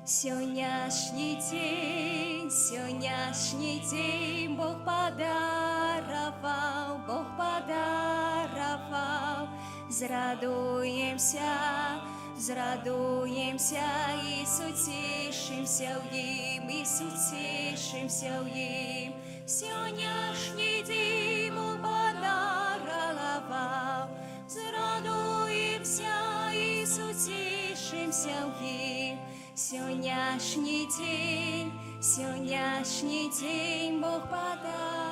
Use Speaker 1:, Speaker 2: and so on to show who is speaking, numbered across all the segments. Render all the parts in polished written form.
Speaker 1: Сённяшний день Бог подаровал. Зрадуемся и сутішимся в Нім, Сьогоднішній день Бог подаровал. Зрадуемся и сутішимся в Нім. Сьогоднішній день Бог подаровал.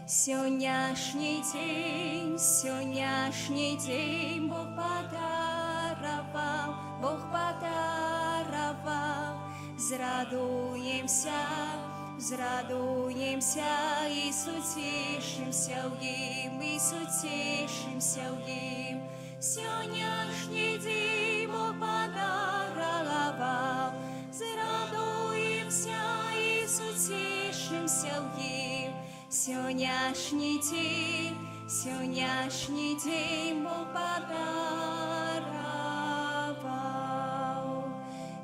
Speaker 1: Сьогоднішній день Бог подаровал. Зрадуемся и сутішимся в Нім, Сьогоднішній день Бог подаровал. Зрадуемся и сутішимся в Нім. Сьогоднішній день Бог подаровал.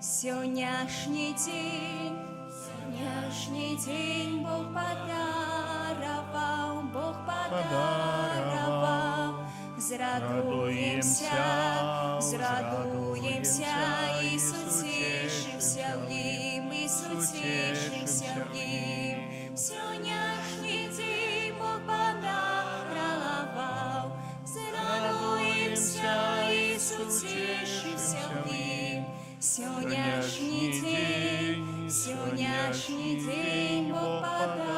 Speaker 1: Сьогоднішній день Бог подаровал. Зрадуемся и сутішимся в Нім, Сьогоднішній день Бог подаровал. Зрадуемся и сутішимся в Нім. Сьогоднішній день Бог подаровал.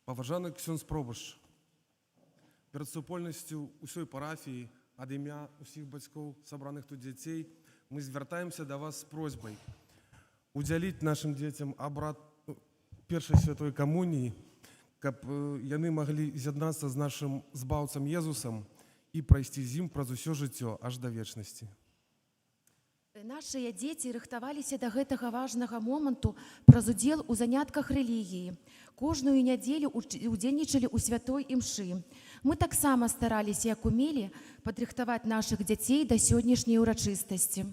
Speaker 2: Паважаны ксёндз пробашч, перад супольнасцю ўсёй парафіі ад імя ўсіх бацькоў сабраных тут дзяцей мы звяртаемся да вас з просьбай удзяліць нашым дзецям абрад першай святой камуніі, каб яны маглі з'яднацца з нашым збаўцам Езусам і прайсці з ім праз усё жыццё аж да вечнасці.
Speaker 3: Нашыя дзеці рыхтаваліся да гэтага важнага моманту праз удзел у занятках рэлігіі. Кожную нядзелю удзельнічалі ў святой імшы. Мы таксама стараліся, як умелі, падрыхтаваць нашых дзяцей да сённяшняй урачыстасці.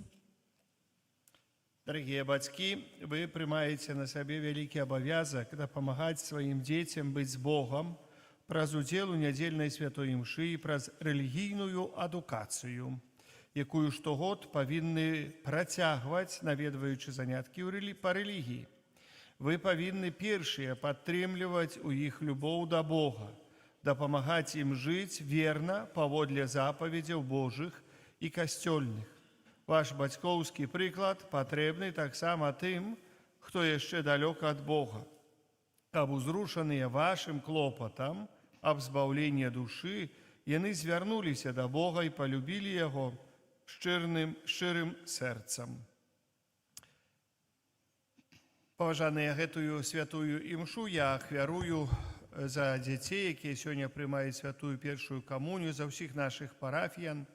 Speaker 4: Дорогие бацькі, вы прымаеце на сабе вялікі абавязак дапамагаць сваім дзецям быць з Богом праз удзел у нядзельнай святой імшы і праз рэлігійную адукацыю, якую штогод павінны працягваць, наведваючы заняткі па рэлігіі. Вы павінны першыя падтрымліваць у іх любоў да Бога, дапамагаць ім жыць верна паводле запаведзяў Божых і касцёльных. Ваш бацькоўскі прыклад патрэбны таксама тым, хто яшчэ далёк ад Бога, каб узрушаныя вашым клопатам аб збаўленні душы, яны звярнуліся да Бога і палюбілі Яго шчырым сэрцам. Паважаныя, гэтую святую імшу я ахвярую за дзяцей, якія сёння прымаюць святую першую камунію, за ўсіх нашых парафіян,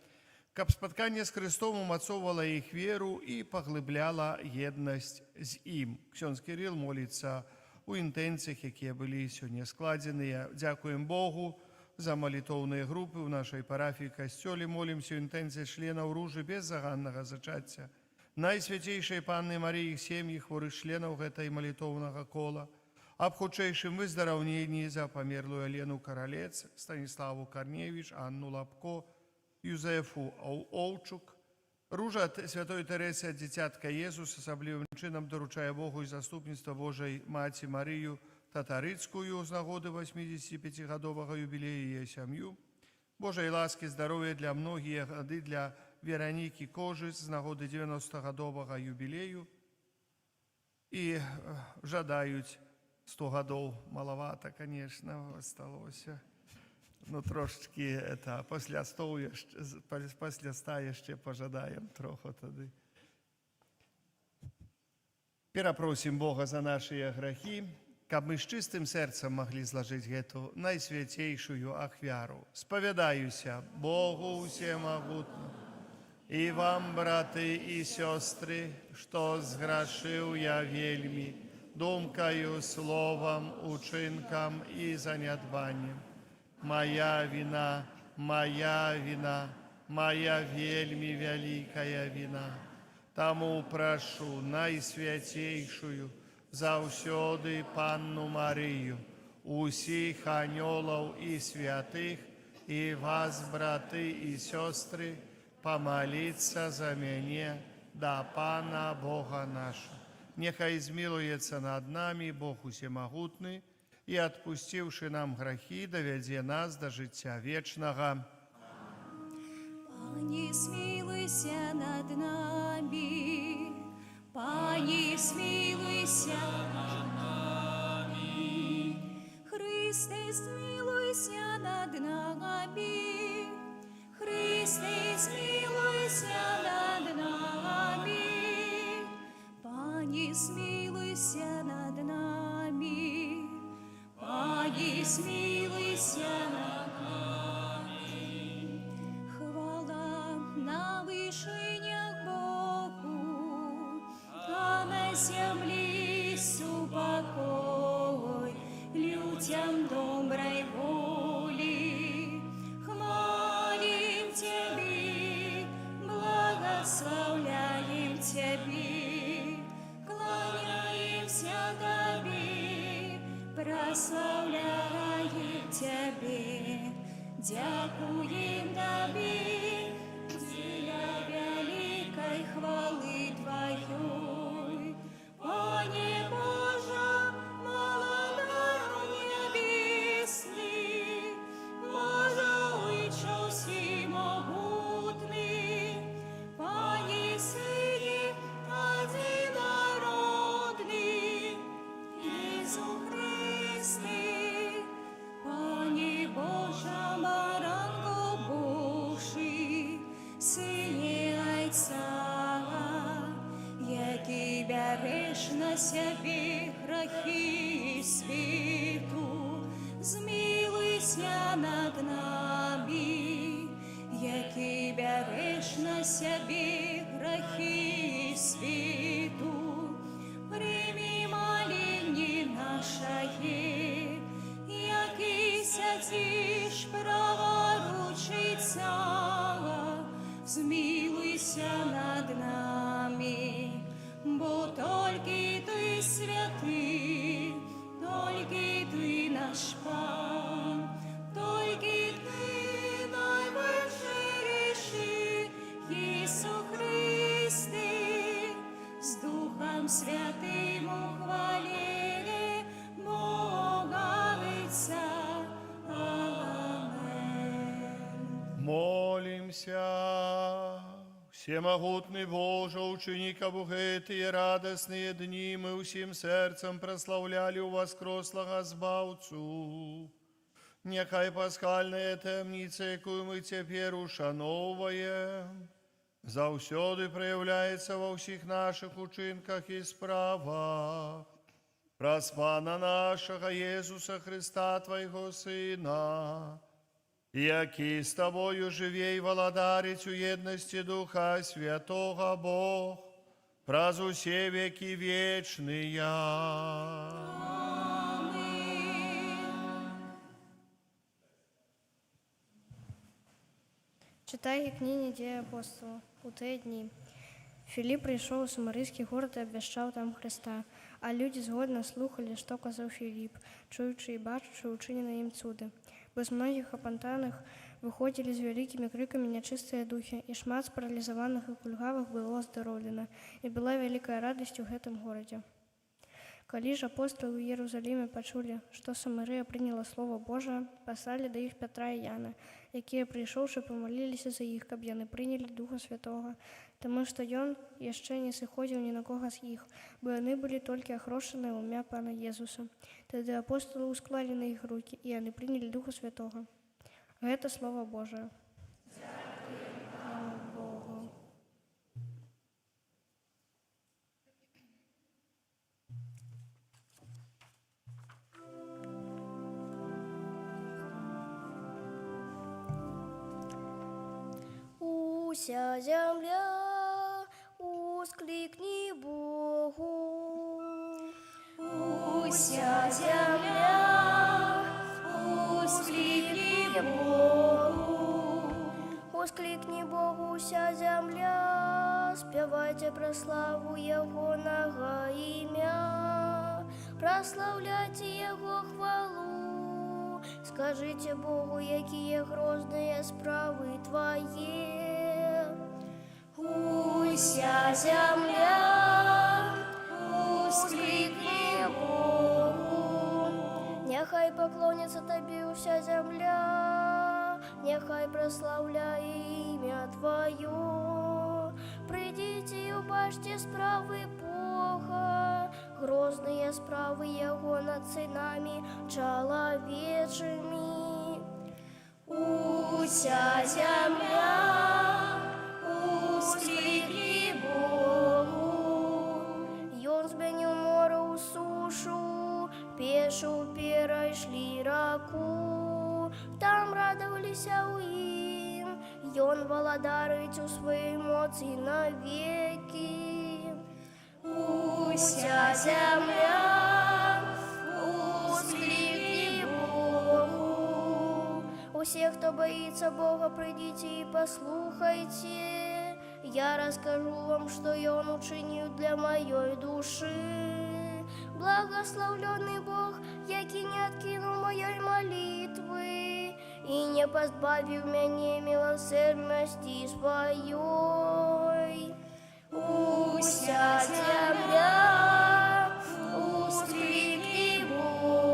Speaker 4: каб спатканне з Христом умацоўвала іх веру і паглыбляла еднасць з ім. Ксёндз Кірыл моліцца ў інтэнцыях, якія былі сёння складзеныя. Дзякуем Богу за малітоўныя групы ў нашай парафіі касцёле. Молімся ў інтэнцыі членаў ружы беззаганнага зачацця, Найсвяцейшай Панны Марыі, сем'і хворых членаў гэтай малітоўнага кола, аб хутчэйшым выздараўненні за памерлую Алену Каралец, Станіславу Карневіч, Анну Лапко, Юзефу Оўчук. Ружа святой Тэрэсы ад дзіцятка Езус асаблівым чынам даручае Богу і заступніцтва Божай Маці Марыю Татарыцкую з нагоды 85-гадовага юбілея яе сям'ю. Божай ласкі, здароўя для многіх, гады для Веранікі Кожыц з нагоды 90-гадовага юбілею. І жадаюць 100 гадоў. Малавата, конечно, асталося. Ну, трошечки, пасля 100 яшчэ пажадаем троху тады. Перапросім Бога за нашыя грахі, каб мы з чыстым сэрцам маглі злажыць гэту найсвяцейшую ахвяру. Спавядаюся Богу усемагутнаму і вам, браты і сёстры, што зграшыў я вельмі думкою, словом, учинком і занядбанням. Моя вина, моя вельми великая вина. Тому прошу найсвятейшую, заўсёды Панну Марию, усіх анёлаў і святых, і вас, браты і сёстры, помолиться за мяне да Пана Бога нашего. Нехай змилуецца над нами Бог усемагутны і, адпусціўшы нам грахі, давядзе нас да жыцця вечнага.
Speaker 1: Пані, смилуйся над нами, Пані, смилуйся над нами, Христе, смилуйся над нами, Христе, смилуйся над нами, Пані, смилуйся над нами, Пані, смилуйся над нами. Хвала на вишенях Богу, а на землі супокой людям доброй воли. Хвалим Тебе, благословляем Тебе, кланяемся Тебе, прославляем Тебе, дякуем Тебе, для великой хвалы Твоей. Пане Божа, молодой небесный, Боже, вышел всемогутный, Пане Сыне одинородный, Иисус Христе, Пане Божа, баранко Божий, Сині Отця, який береш на себе грехи світу, змилуйся над нами, який береш на себе грехи світу, прийми моління нашої, який сядеш праворучиця, змилуйся над нами, бо тільки Ти святий, тільки Ти наш Пан, тільки Ти найвищий, Ісус Христе, з Духом Святим у хвалі Бога Отця. Амен.
Speaker 4: Молимся. Всемогутный Боже, ученика Богетые радостные дни мы усім сердцем прославляли у воскрослого Збавцу. Нехай пасхальная темница, якую мы теперь ушановуем, заўсёды проявляется во всіх наших учинках и справах. Праз Пана нашего Иисуса Христа, Твоего Сына, які з Тобою живей володарить у єдності Духа Святого Бог, праз усе веки вечные.
Speaker 5: Читає книги «Дії апостолів» у ті дні. Філіп прийшов у Самарійський город і обвіщав там Христа, а люди згодно слухали, що казав Філіп, чуючи і бачучи учинені їм чуди. Бо з многих опантаних виходили з великими криками нечистые духи, і шмат спаралізованих і кульгавих було оздоровлено, і була велика радість у гэтым городі. Коли ж апостолы в Иерусалиме почули, что Самария приняла Слово Божие, послали до их Петра и Яна, якія, прийшовши, помолилися за їх, каб яны прийняли Духа Святого, тому що Ён ще не сиходив ні на кого з їх, бо вони були тільки охрошені в ім'я Пана Єсуса. Тоді апостоли усклали на їх руки, і вони прийняли Духа Святого. Гэта Слово Божие. Слава Богу.
Speaker 6: Уся земля, ускликни Богу.
Speaker 1: Уся земля ускликни Богу.
Speaker 5: Ускликни Богу вся земля, спевайте про славу Ягоного ім'я, прославляйте Его хвалу, скажите Богу, якие грозные справы Твои.
Speaker 1: Уся земля ускликни Богу.
Speaker 5: Нехай поклонится Тобі вся земля, нехай прославляє ім'я Твое. Придите и убачьте справы Бога, грозные справы Его над сынами человечими.
Speaker 1: Уся земля ускликни Богу.
Speaker 5: Ён зменил море у сушу, пешу перейшли раку, там радовались у им, ён володарить у своей моці навеки.
Speaker 1: Уся земля ускликни Богу.
Speaker 5: Усе, кто боится Бога, придите и послухайте. Я расскажу вам, что Он учинил для моей души. Благословленный Бог, який не откинул моей молитвы и не позбавил меня милосердности своей.
Speaker 1: Уся земля ускликни Богу.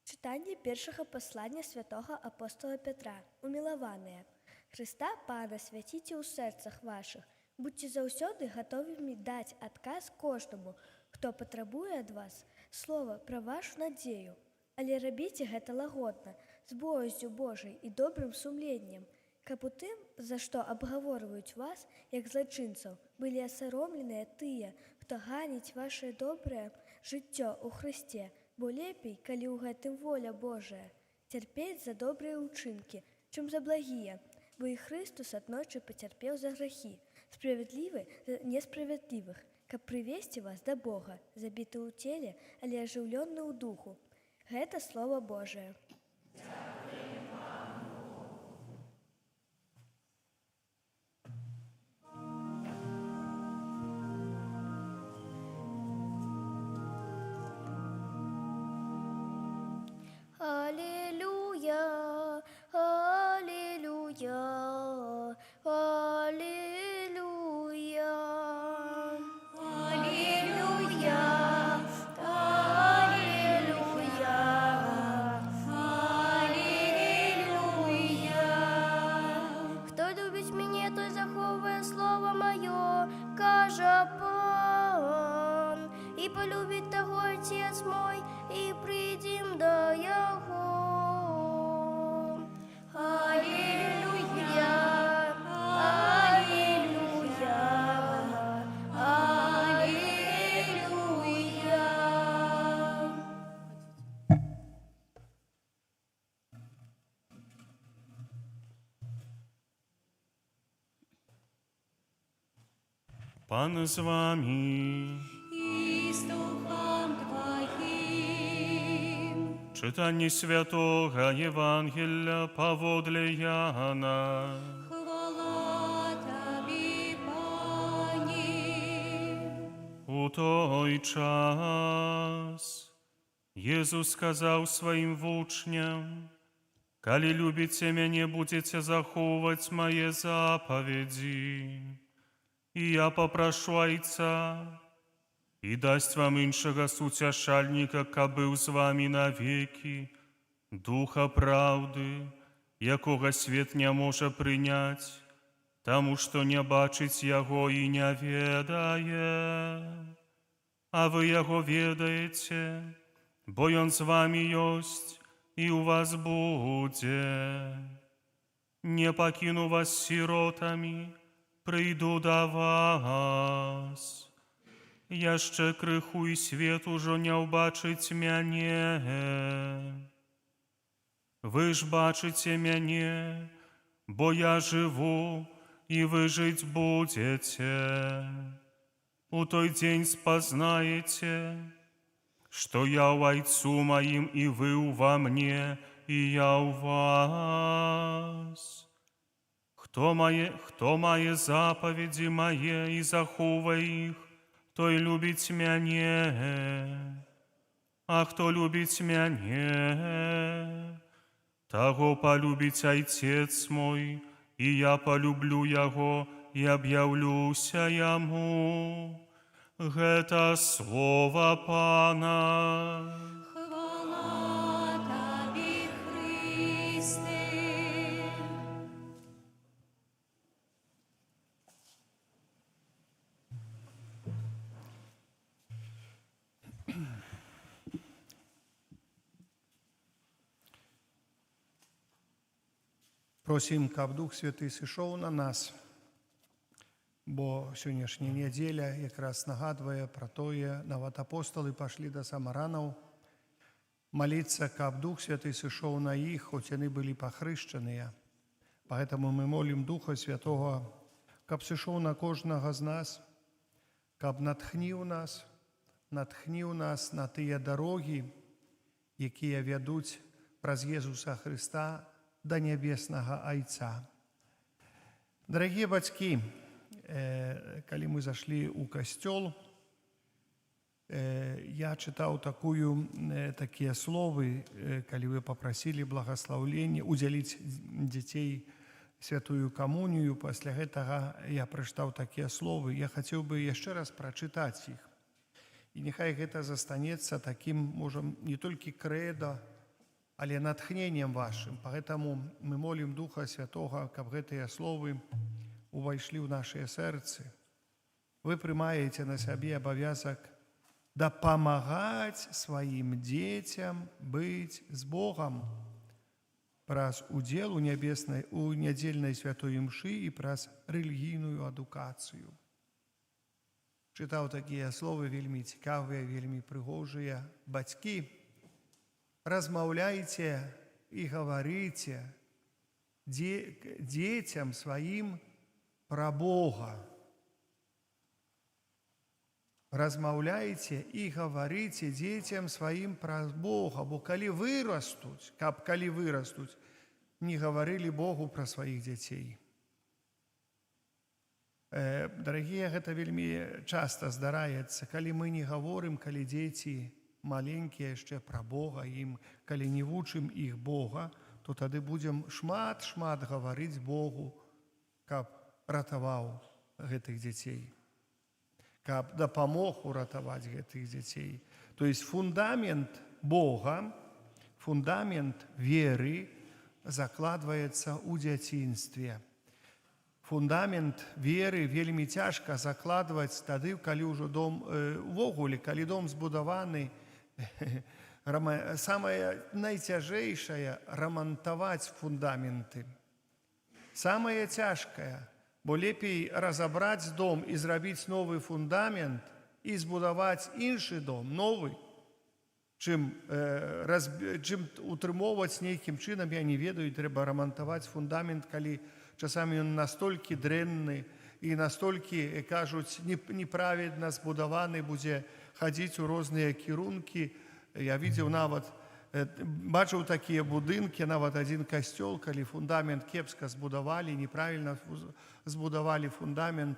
Speaker 6: Читання першого послання святого апостола Петра. Умілованыя. Христа Пана свяціце ў сэрцах вашых. Будьце заўсёды гатовымі даць адказ кожнаму, хто патрабуе ад вас слова пра вашу надзею. Але рабіце гэта лагодна, з боязцю Божай і добрым сумленнем, каб у тым, за што абгаворваюць вас, як злачынцаў, былі асаромленыя тыя, хто ганіць ваше добрае жыццё ў Хрысце, бо лепей, калі ў гэтым воля Божая, цярпець за добрыя ўчынкі, чым за благія, бо і Хрыстус аднойчы пацярпеў за грахі, справядлівы за несправядлівых, каб прывесці вас да Бога, забіты ў целе, але ажыўлённы ў духу. Гэта Слова Божае.
Speaker 5: Аллилуйя, аллилуйя, аллилуйя.
Speaker 1: Аллилуйя, аллилуйя, аллилуйя.
Speaker 5: Хто любить мене, той заховує слово моє, каже Пан, і полюбить того Отець мой, і прийдем до Його.
Speaker 1: Аллилуйя, аллилуйя, аллилуйя.
Speaker 7: Пан з вами.
Speaker 1: И с Духом Твоим.
Speaker 7: Читання святого Євангелія паводле Яна.
Speaker 1: Хвала Тобі, Пані.
Speaker 7: У той час Єсус сказав своїм вучням: «Калі любіце мяне, будете захоўваць мае заповеди, і я попрошу Айца, і дасть вам іншага суцяшальніка, каб быў з вами навеки, Духа правды, якога свет не можа прыняць, таму што не бачыць яго і не ведае. А вы яго ведаеце, бо ён з вами ёсць і ў вас будзе. Не пакіну вас сіротамі, прыйду да вас. Яшчэ крыху і свет ужо не ўбачыць мяне. Вы ж бачыце мяне, бо я живу, и вы жить будете. У той день спознаете, что я у Отцу моим, и вы во мне, и я у вас. Кто мае заповеди мои и заховывая их, той любить мяне. А хто любить мяне, того полюбить Отец мой, и я полюблю яго, и объявлюся яму. Гэта слово Пана.
Speaker 1: Хвала Тобі, Христе.
Speaker 4: Просім, каб Дух Святый сышоў на нас, бо сённяшняя нядзеля якраз нагадвае пра тое, нават апосталы пашлі да самаранаў маліцца, каб Дух Святый сышоў на іх, хоць яны былі пахрышчаныя. Поэтому мы молім Духа Святого, каб сышоў на кожнага з нас, каб натхніў нас на тыя дарогі, якія вядуць праз Езуса Христа да нябеснага Айца. Дарагія бацькі, калі мы зашлі ў касцёл, я чытаў такія словы, калі вы папрасілі благаслаўлення, удзяліць дзяцей святую камунію. Пасля гэтага я прачытаў такія словы. Я хацеў бы яшчэ раз прачытаць іх. І няхай гэта застанецца такім, можа, не толькі крэда, але натхненнем вашым. Поэтому мы молім Духа Святого, каб гэтыя словы увайшлі ў нашыя сэрцы. Вы прымаеце на сябе абавязак дапамагаць сваім дзецям быць з Богам праз удзел у нядзельнай святой імшы і праз рэлігійную адукацыю. Чытаў такія словы вельмі цікавыя, вельмі прыгожыя. Бацькі, размаўляйце і гаварыце дзецям сваім пра Бога. Размаўляйце і гаварыце дзецям сваім пра Бога, бо калі вырастуць, не гаварылі Богу пра сваіх дзяцей. Дарагія, гэта вельмі часта здараецца, калі мы не гаворым, калі дзеці маленькія яшчэ пра Бога ім, калі не вучым іх Бога, то тады будзем шмат гаварыць Богу, каб ратаваў гэтых дзяцей, каб дапамог уратаваць гэтых дзяцей. То есть фундамент Бога, фундамент веры закладваецца ў дзяцінстве. Фундамент веры вельмі цяжка закладваць тады, калі ўжо дом, увогуле, калі дом збудаваны, самае найцяжэйшае рамантаваць фундаменты. Самае цяжкае, бо лепей разабраць дом і зрабіць новы фундамент і збудаваць іншы дом, новы, чым утрымоўваць нейкім чынам, я не ведаю, трэба рамантаваць фундамент, калі часамі ён настолькі дрэнны і настолькі, кажуць, неправільна збудаваны, будзе хадзіць у розныя кірункі. Я видзеў нават, бачыў такія будынкі, нават адзін касцёл, калі фундамент кепска збудавалі, неправільна збудавалі фундамент.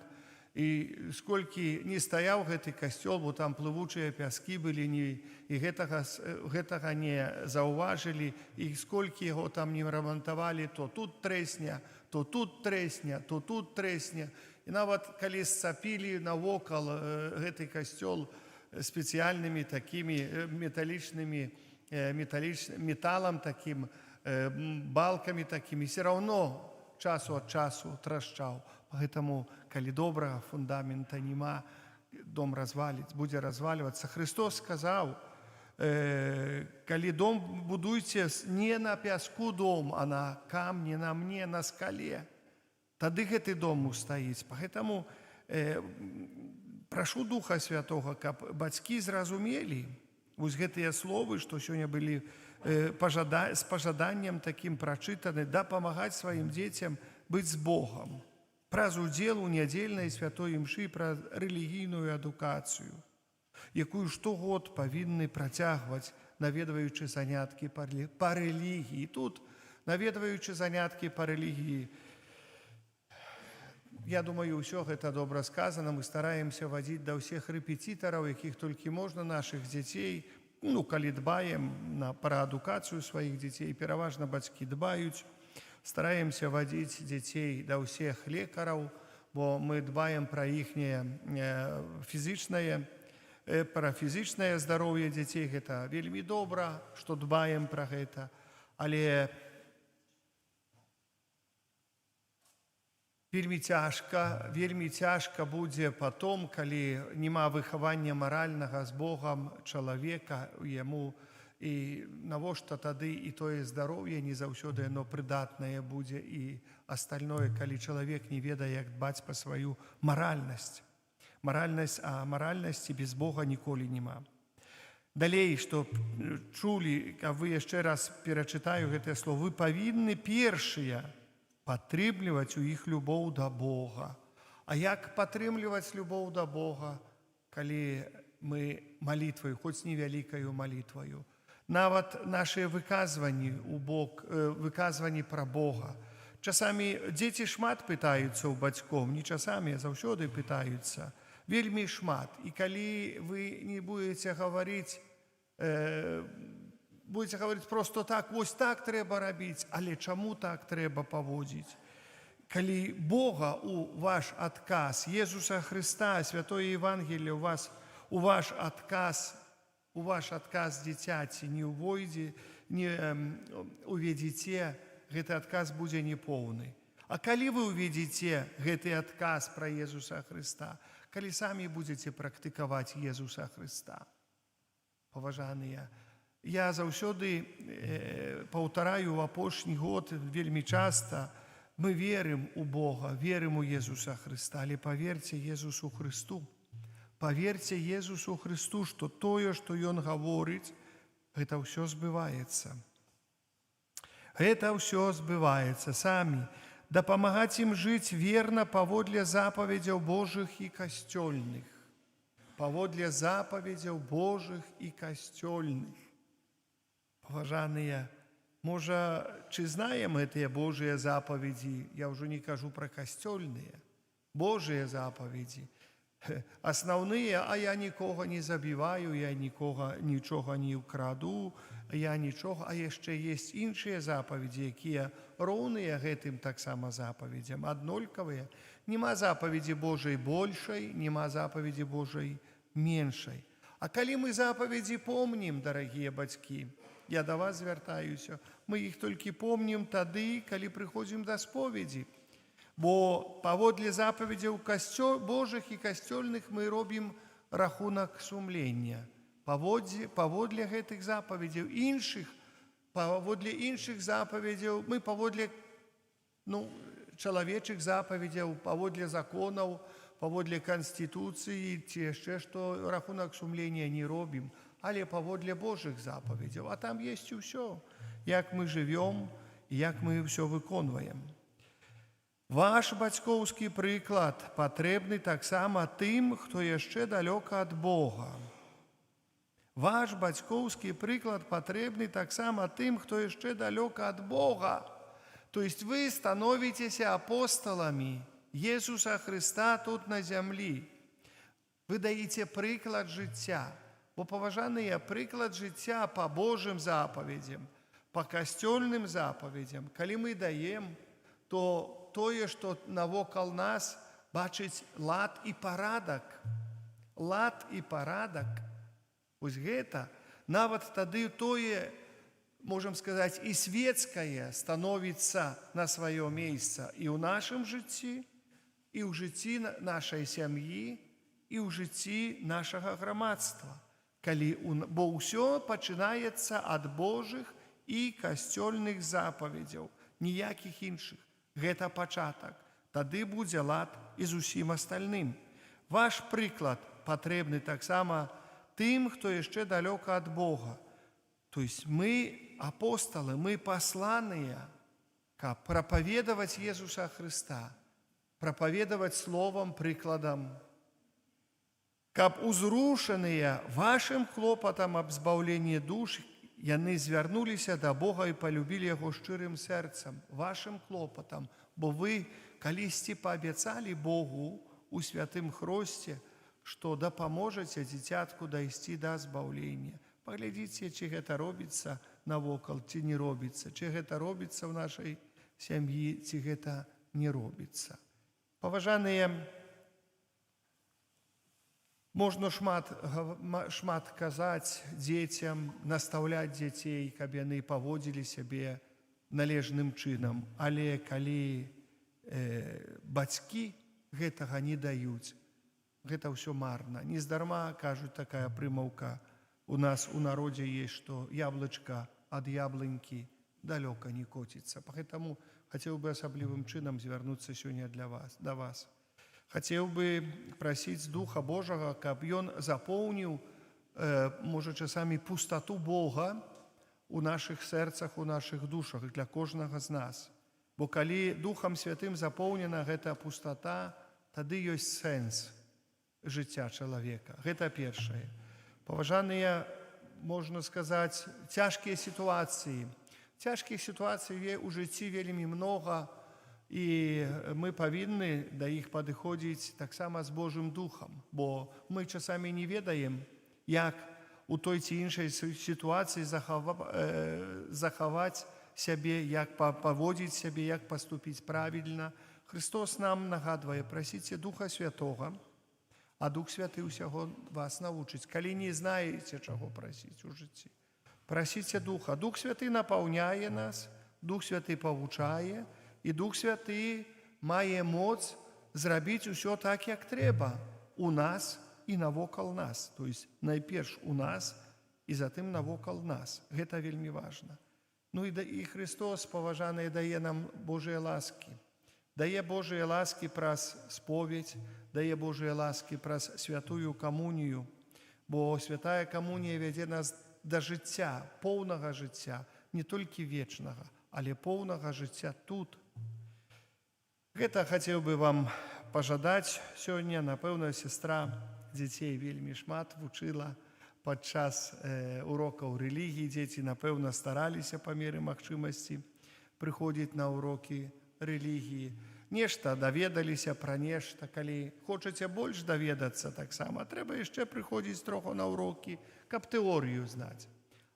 Speaker 4: І сколькі не стаяў гэты касцёл, бо там плывучыя пяскі былі, і гэтага не заўважылі, і сколькі яго там не рамантавалі, то тут трэсня, то тут трэсня, то тут трэсня. І нават калі сцапілі навокал гэты касцёл спецыяльнымі такімі металам такім, балкамі такімі, все равно часу ад часу трашчаў. Поэтому, калі добрага фундамента няма, дом будзе развальвацца. Христос сказаў, калі дом будуйце не на пяску дом, а на камні, на мне, на скале, тады гэты дом устаіць. Поэтому прашу Духа Святого, каб бацькі зразумелі Вось гэтыя словы, што сёння былі з пажаданнем такім прачытаны, дапамагаць сваім дзецям быць з Богам праз удзел у нядзельнай святой імшы, праз рэлігійную адукацыю, якую штогод павінны працягваць, наведваючы заняткі па рэлігіі. Тут, наведваючы заняткі па рэлігіі, я думаю, ўсё гэта добра сказана. Мы стараемся вадзіць да ўсіх рэпетытараў, якіх толькі можна, нашых дзяцей. Калі дбаем пра адукацыю сваіх дзяцей, пераважна бацькі дбаюць. Стараемся вадзіць дзяцей да ўсіх лекараў, бо мы дбаем пра іхняе фізічнае здароўе дзяцей. Гэта вельмі добра, што дбаем пра гэта. Але вельмі цяжка будзе потом, калі няма выхавання маральнага з Богам чалавека яму, і навошта тады і тое здароўе не заўсёды яно прыдатнае будзе, і астальное, калі чалавек не ведае, як дбаць па сваю маральнасць. А маральнасці без Бога ніколі няма. Далей, што чулі, а вы яшчэ раз перачытаю гэтыя словы, вы павінны першыя падтрымліваць у іх любоў да Бога. А як падтрымліваць любоў да Бога, калі мы малітваю, хоць невялікаю малітваю? Нават нашыя выказванні пра Бога. Часамі дзеці шмат пытаюцца ў бацькоў, не часамі, а заўсёды пытаюцца. Вельмі шмат. І калі вы не будзеце гаварыць проста так, вось так трэба рабіць, але чаму так трэба паводзіць? Калі Бога у ваш адказ, Езуса Хрыста, Святое Евангелие у ваш адказ дзіцяці не уведзіце, гэты адказ будзе непоўны. А калі вы уведзіце гэты адказ пра Езуса Хрыста, калі самі будзеце практыкаваць Езуса Хрыста? Паважаныя, я заўсёды паўтараю ў апошні год вельмі часта, мы верым у Бога, верым у Езуса Хрыста, але паверце Езусу Хрысту. Паверце Езусу Хрысту, што тое, што Ён гаворыць, гэта ўсё збываецца. Гэта ўсё збываецца. Самі дапамагаць ім жыць верна паводле запаведзяў Божых і касцёльных. Паводле запаведзяў Божых і касцёльных. Паважаныя, можа, ці знаем гэтыя Божыя запаведзі? Я ўжо не кажу пра касцёльныя. Божыя запаведзі. Асноўныя, а я нікога не забіваю, я нічога не ўкраду, я нічога, а яшчэ ёсць іншыя запаведзі, якія роўныя гэтым таксама запаведзям, аднолькавыя. Нема запаведзі Божай большай, нема запаведзі Божай меншай. А калі мы запаведзі помнім, дарагія бацькі, я да вас звяртаюся, мы іх толькі помнім тады, калі прыходзім да споведзі. Бо паводле запаведзяў Божых і касцёльных мы робім рахунак сумлення. Паводле гэтых запаведзяў паводле іншых запаведзяў, мы паводле чалавечых запаведзяў, паводле законаў, паводле канстытуцыі, ці яшчэ што рахунак сумлення не робім, але паводле Божых запаведзяў. А там ёсць усё, як мы жывём і як мы ўсё выконваем. Ваш бацькоўскі прыклад патрэбны таксама тым, хто яшчэ далёка ад Бога. Ваш бацькоўскі прыклад патрэбны таксама тым, хто яшчэ далёка ад Бога. То есть вы становіцеся апосталамі Езуса Хрыста тут на зямлі. Вы даеце прыклад жыцця. Бо, паважаныя, прыклад жыцця па Божым запаведзям, па касцёльным запаведзям, калі мы даем, то тое, што навокал нас бачыць лад і парадак. Лад і парадак. Вось гэта, нават тады тое, можам сказаць, і светскае становіцца на сваё месца і ў нашым жыцці, і ў жыцці нашай сям'і, і ў жыцці нашага грамадства. Бо ўсё пачынаецца ад Божых і касцёльных запаведзяў, ніякіх іншых. Гэта пачатак. Тады будзе лад і з усім астальным. Ваш прыклад патрэбны таксама тым, хто яшчэ далёка ад Бога. То есть мы апостолы, мы посланные, каб прапаведаваць Езуса Христа, прапаведаваць словам, прыкладам, каб узрушаныя вашым клопатам аб збаўленні душ, яны звярнуліся да Бога і палюбілі Яго шчырым сэрцам, вашым клопатам, бо вы калісьці паабяцалі Богу у святым хросце, што дапаможаце дзіцятку дайсці да збаўлення. Паглядзіце, ці гэта робіцца навокал, ці не робіцца, ці гэта робіцца ў нашай сям'і, ці гэта не робіцца. Паважаныя, можна шмат казаць дзецям, настаўляць дзяцей, каб яны паводзілі сябе належным чынам. Але калі бацькі гэтага не даюць, гэта ўсё марна. Нездарма, кажуць, такая прымаўка у нас у народзе есть, што яблычка ад яблынькі далёка не коціцца. Паэтаму хацеў бы асаблівым чынам звярнуцца сёння да вас. Хацеў бы прасіць Духа Божага, каб Ён запоўніў, можа, часамі пустату Бога у нашых сэрцах, у нашых душах для кожнага з нас. Бо калі Духам Святым запоўнена гэта пустата, тады ёсць сэнс жыцця чалавека. Гэта першае. Паважаныя, можна сказаць, цяжкія сітуацыі. Цяжкіх сітуацый у жыцці вельмі многа, і мы павінны да іх падыходзіць таксама з Божым Духам, бо мы часамі не ведаем, як у той ці іншай сітуацыі захаваць сябе, як паводзіць сябе, як паступіць правільна. Христос нам нагадвае: прасіце Духа Святога, а Дух Святы ўсяго вас навучыць. Калі не знаеце, чаго прасіць у жыцці, прасіце Духа. Дух Святы напаўняе нас, Дух Святы павучае, і Дух Святы мае моц зрабіць усё так, як трэба у нас і навокал нас. То есть найперш у нас і затым навокал нас. Гэта вельмі важна. Ну і Христос, паважаны, дае нам Божыя ласкі. Дае Божыя ласкі праз споведь, дае Божыя ласкі праз святую камунію, бо святая камунія вядзе нас да жыцця, поўнага жыцця, не толькі вечнага, але поўнага жыцця тут. Гэта хацеў бы вам пажадаць сёння. Напэўна, сестра дзяцей вельмі шмат вучыла падчас урокаў рэлігіі. Дзеці, напэўна, стараліся па меры магчымасці прыходзіць на урокі рэлігіі. Нешта даведаліся пра нешта. Калі хочаце больш даведацца, таксама трэба яшчэ прыходзіць троху на урокі, каб тэорыю знаць.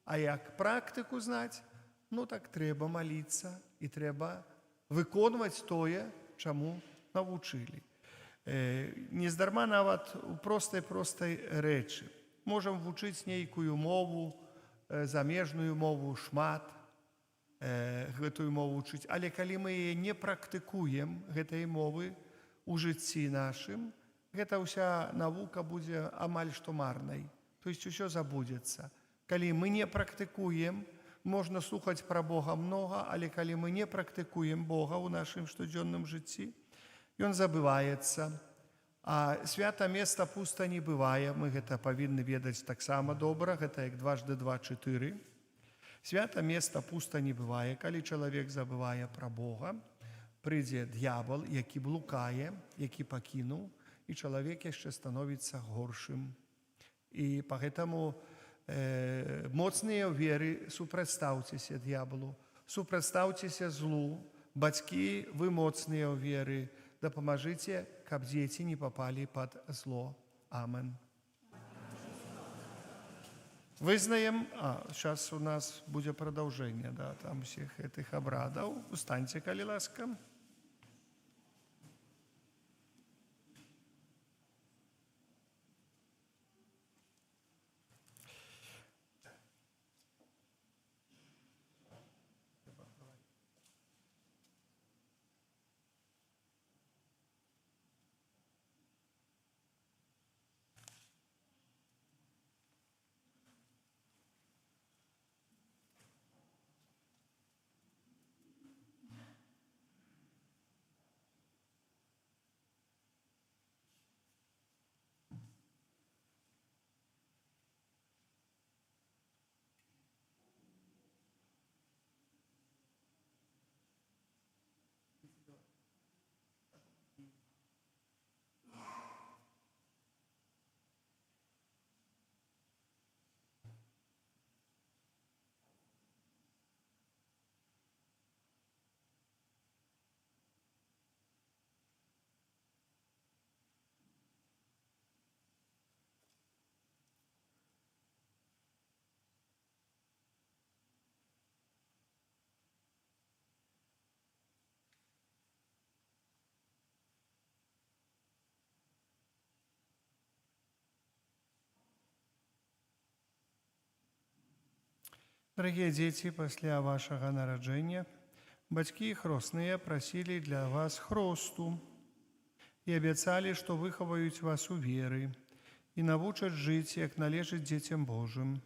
Speaker 4: А як практыку знаць, ну так трэба маліцца і трэба выконваць тое, чаму навучылі. Нездарма нават у простай рэчы. Можам вучыць нейкую мову, замежную мову, шмат, гэтую мову вучыць. Але калі мы яе не практыкуем, гэтай мовы, у жыцці нашым, гэта ўся навука будзе амаль што марнай. То есть усё забудзецца. Калі мы не практыкуем, можна слухаць пра Бога многа, але калі мы не практыкуем Бога ў нашым штодзённым жыцці, ён забываецца. А свята места пуста не бывае. Мы гэта павінны ведаць таксама добра. Гэта як 2 × 2 = 4. Свята места пуста не бывае. Калі чалавек забывае пра Бога, прыйдзе д'ябал, які блукае, які пакінуў, і чалавек яшчэ становіцца горшым. І пагэтаму моцныя ў веры, супрацьстаўцеся д'ябалу, супрацьстаўцеся злу. Бацькі, вы моцныя ў веры, дапамажыце, каб дзеці не папалі пад зло. Амен. Вызнаем, сейчас у нас будзе прадаўжэнне, там усіх гэтых абрадаў. Устаньце, калі ласка. Дорогие дети, после вашего нараджения бацькі і хросныя просили для вас хросту и обещали, что выховают вас у веры и навучат жить, як належит детям Божьим.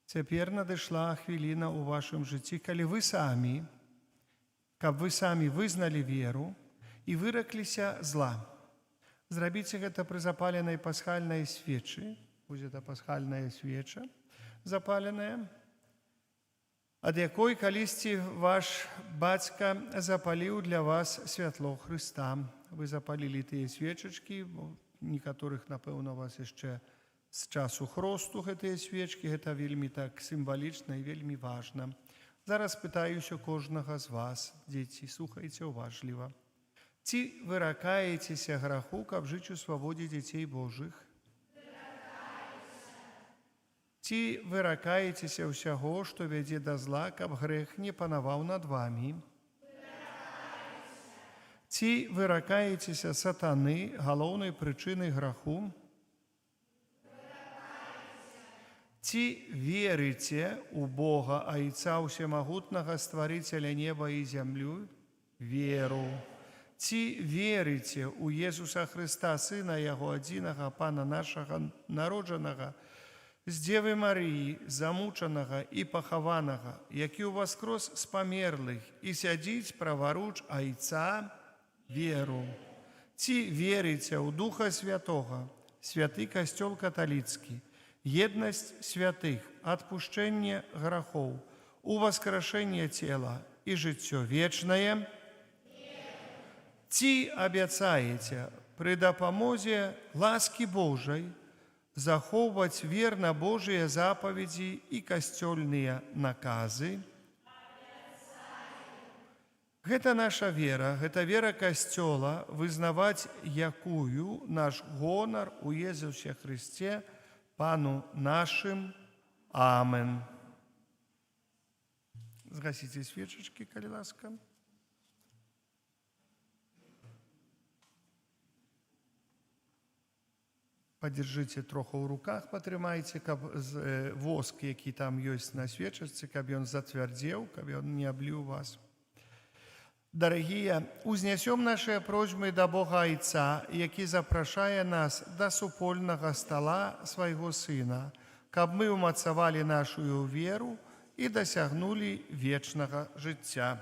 Speaker 4: Теперь надышла хвилина у вашем житті, калі вы сами, каб вы сами вызнали веру и выракліся зла. Зрабіце гэта пры запаленай пасхальнай свечы. Вось гэта пасхальная свеча запаленая, ад якой калісьці ваш бацька запаліў для вас святло Хрыста. Вы запалілі тыя свечачкі, некаторых, напэўна, у вас яшчэ з часу хросту гэтыя свечкі. Гэта вельмі так сімвалічна і вельмі важна. Зараз пытаюся кожнага з вас, дзеці, слухайце уважліва. Ці выракаецеся граху, каб жыць у свабодзе дзяцей Божых? Ці выракаецеся ўсяго, што вядзе да зла, каб грэх не панаваў над вамі? Ці выракаецеся сатаны, галоўнай прычынай граху? Ці верыце ў Бога, Айца Усемагутнага, Стварыцеля неба і зямлю? Веру. Ці верыце ў Езуса Хрыста, Сына Яго адзінага, Пана нашага, народжанага з Дзевы Марыі, замучанага і пахаванага, які ўваскрос з памерлых і сядзіць праваруч Айца? Веру. Ці верыце ў Духа Святога, святы касцёл каталіцкі, еднасць святых, адпушчэнне грахоў, уваскрашэнне цела і жыццё вечнае? Ці абяцаеце пры дапамозе ласкі Божай захоўваць верна Божыя запаведзі і касцёльныя наказы? Гэта наша вера, гэта вера касцёла, вызнаваць якую наш гонар у Езусе Хрысце, Пану нашым. Амен. Згасіце свечачкі, калі ласка. Падзяржыце троху ў руках, патрымайце, каб воск, які там ёсць на свечачцы, каб ён зацвярдзеў, каб ён не абліў вас. Дарагія, узнясём нашыя просьбы да Бога Айца, які запрашае нас да супольнага стала свайго Сына, каб мы ўмацавалі нашую веру і дасягнулі вечнага жыцця.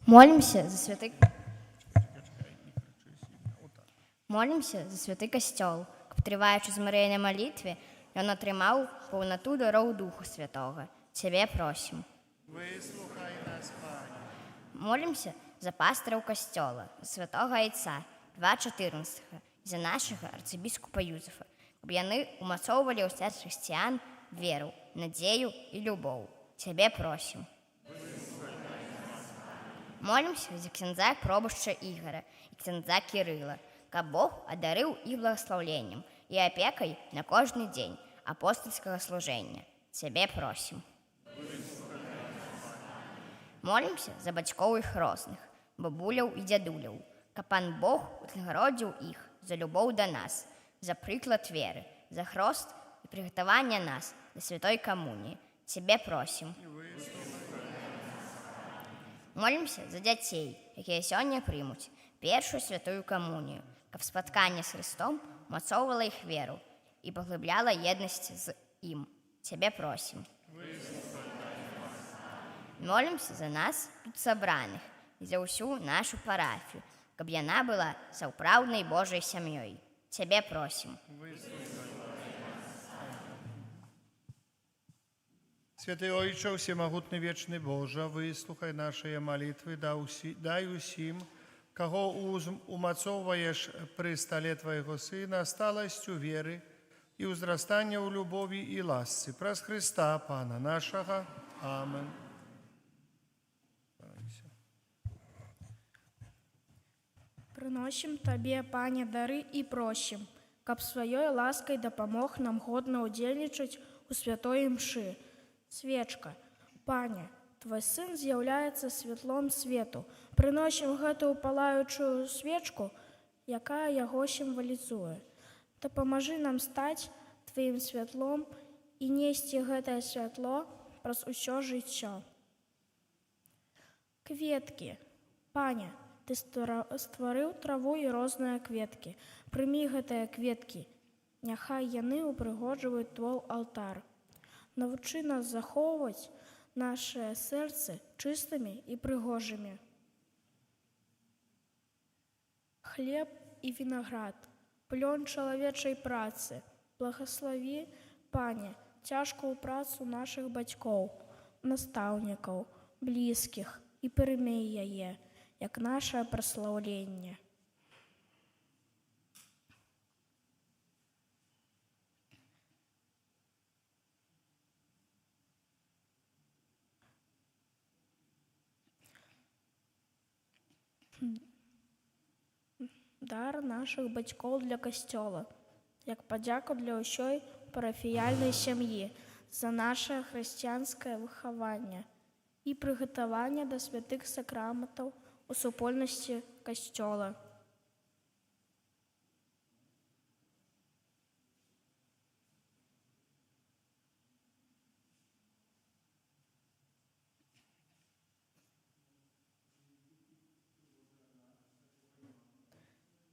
Speaker 5: Молимся за святы касцёл, каб, трываючы змырэння малітве, ён атрымаў паўнату дароў Духу Святога. Цябе просім.
Speaker 4: Выслухай нас, Пане.
Speaker 5: Молимся за пастыраў касцёла, за святога Айца, 2.14, за нашага арцыбіскупа Юзефа, каб яны умацоўвалі ў сэрц хрысціян веру, надзею і любоў. Цябе просім. Молимся за ксяндза пробашча Ігора і ксяндза Кірыла, каб Бог адарыў іх благаслаўленнем і апекай на кожны дзень апостальскага служэння. Цябе просім. Молимся за бацькоў і хросных, бабуляў і дзядуляў, каб Пан Бог узнагародзіў іх за любоў да нас, за прыклад веры, за хрост і прыгатаванне нас да святой камуніі. Цябе просім. Молимся за дзяцей, якія сёння прымуць першую святую камунію, каб спатканне з Хрыстом умацоўвала іх веру і паглыбляла еднасць з ім. Цябе просім. Молимся за нас тут сабраных і за ўсю нашу парафію, каб яна была сапраўднай Божай сям'ёй. Цябе просім.
Speaker 4: Святый Ойче, всемогутный вечный Боже, выслухай наши молитвы, дай усім, кого умацовываешь при столе Твоего Сына, сталостью веры и узрастания у любови и ласцы. Праз Христа, Пана нашего. Амен.
Speaker 8: Прыносім Табе, Пане, дары і просім, каб сваёй ласкай дапамог нам годна ўдзельнічаць у святой імшы. Свечка, Пане, Твой сын з'яўляецца святлом свету. Прыносім гэтую палаючую свечку, якая яго сімвалізуе. Дапамажы нам стаць тваім святлом і несці гэтае святло праз усё жыццё. Кветкі. Пане, ты стварыў траву і розныя кветкі. Прымі гэтыя кветкі. Няхай яны ўпрыгожваюць твой алтар. Навучы нас захоўваць нашыя сэрцы чыстымі і прыгожымі. Хлеб і вінаград, плён чалавечай працы. Благаславі, Пане, цяжкую працу нашых бацькоў, настаўнікаў, блізкіх і прымей яе, як нашае праслаўленне. Дар нашых бацькоў для касцёла, як падзяку для ўсёй парафіяльнай сям'і за нашае хрысціянскае выхаванне і прыгатаванне да святых сакраментаў у супольнасці касцёла.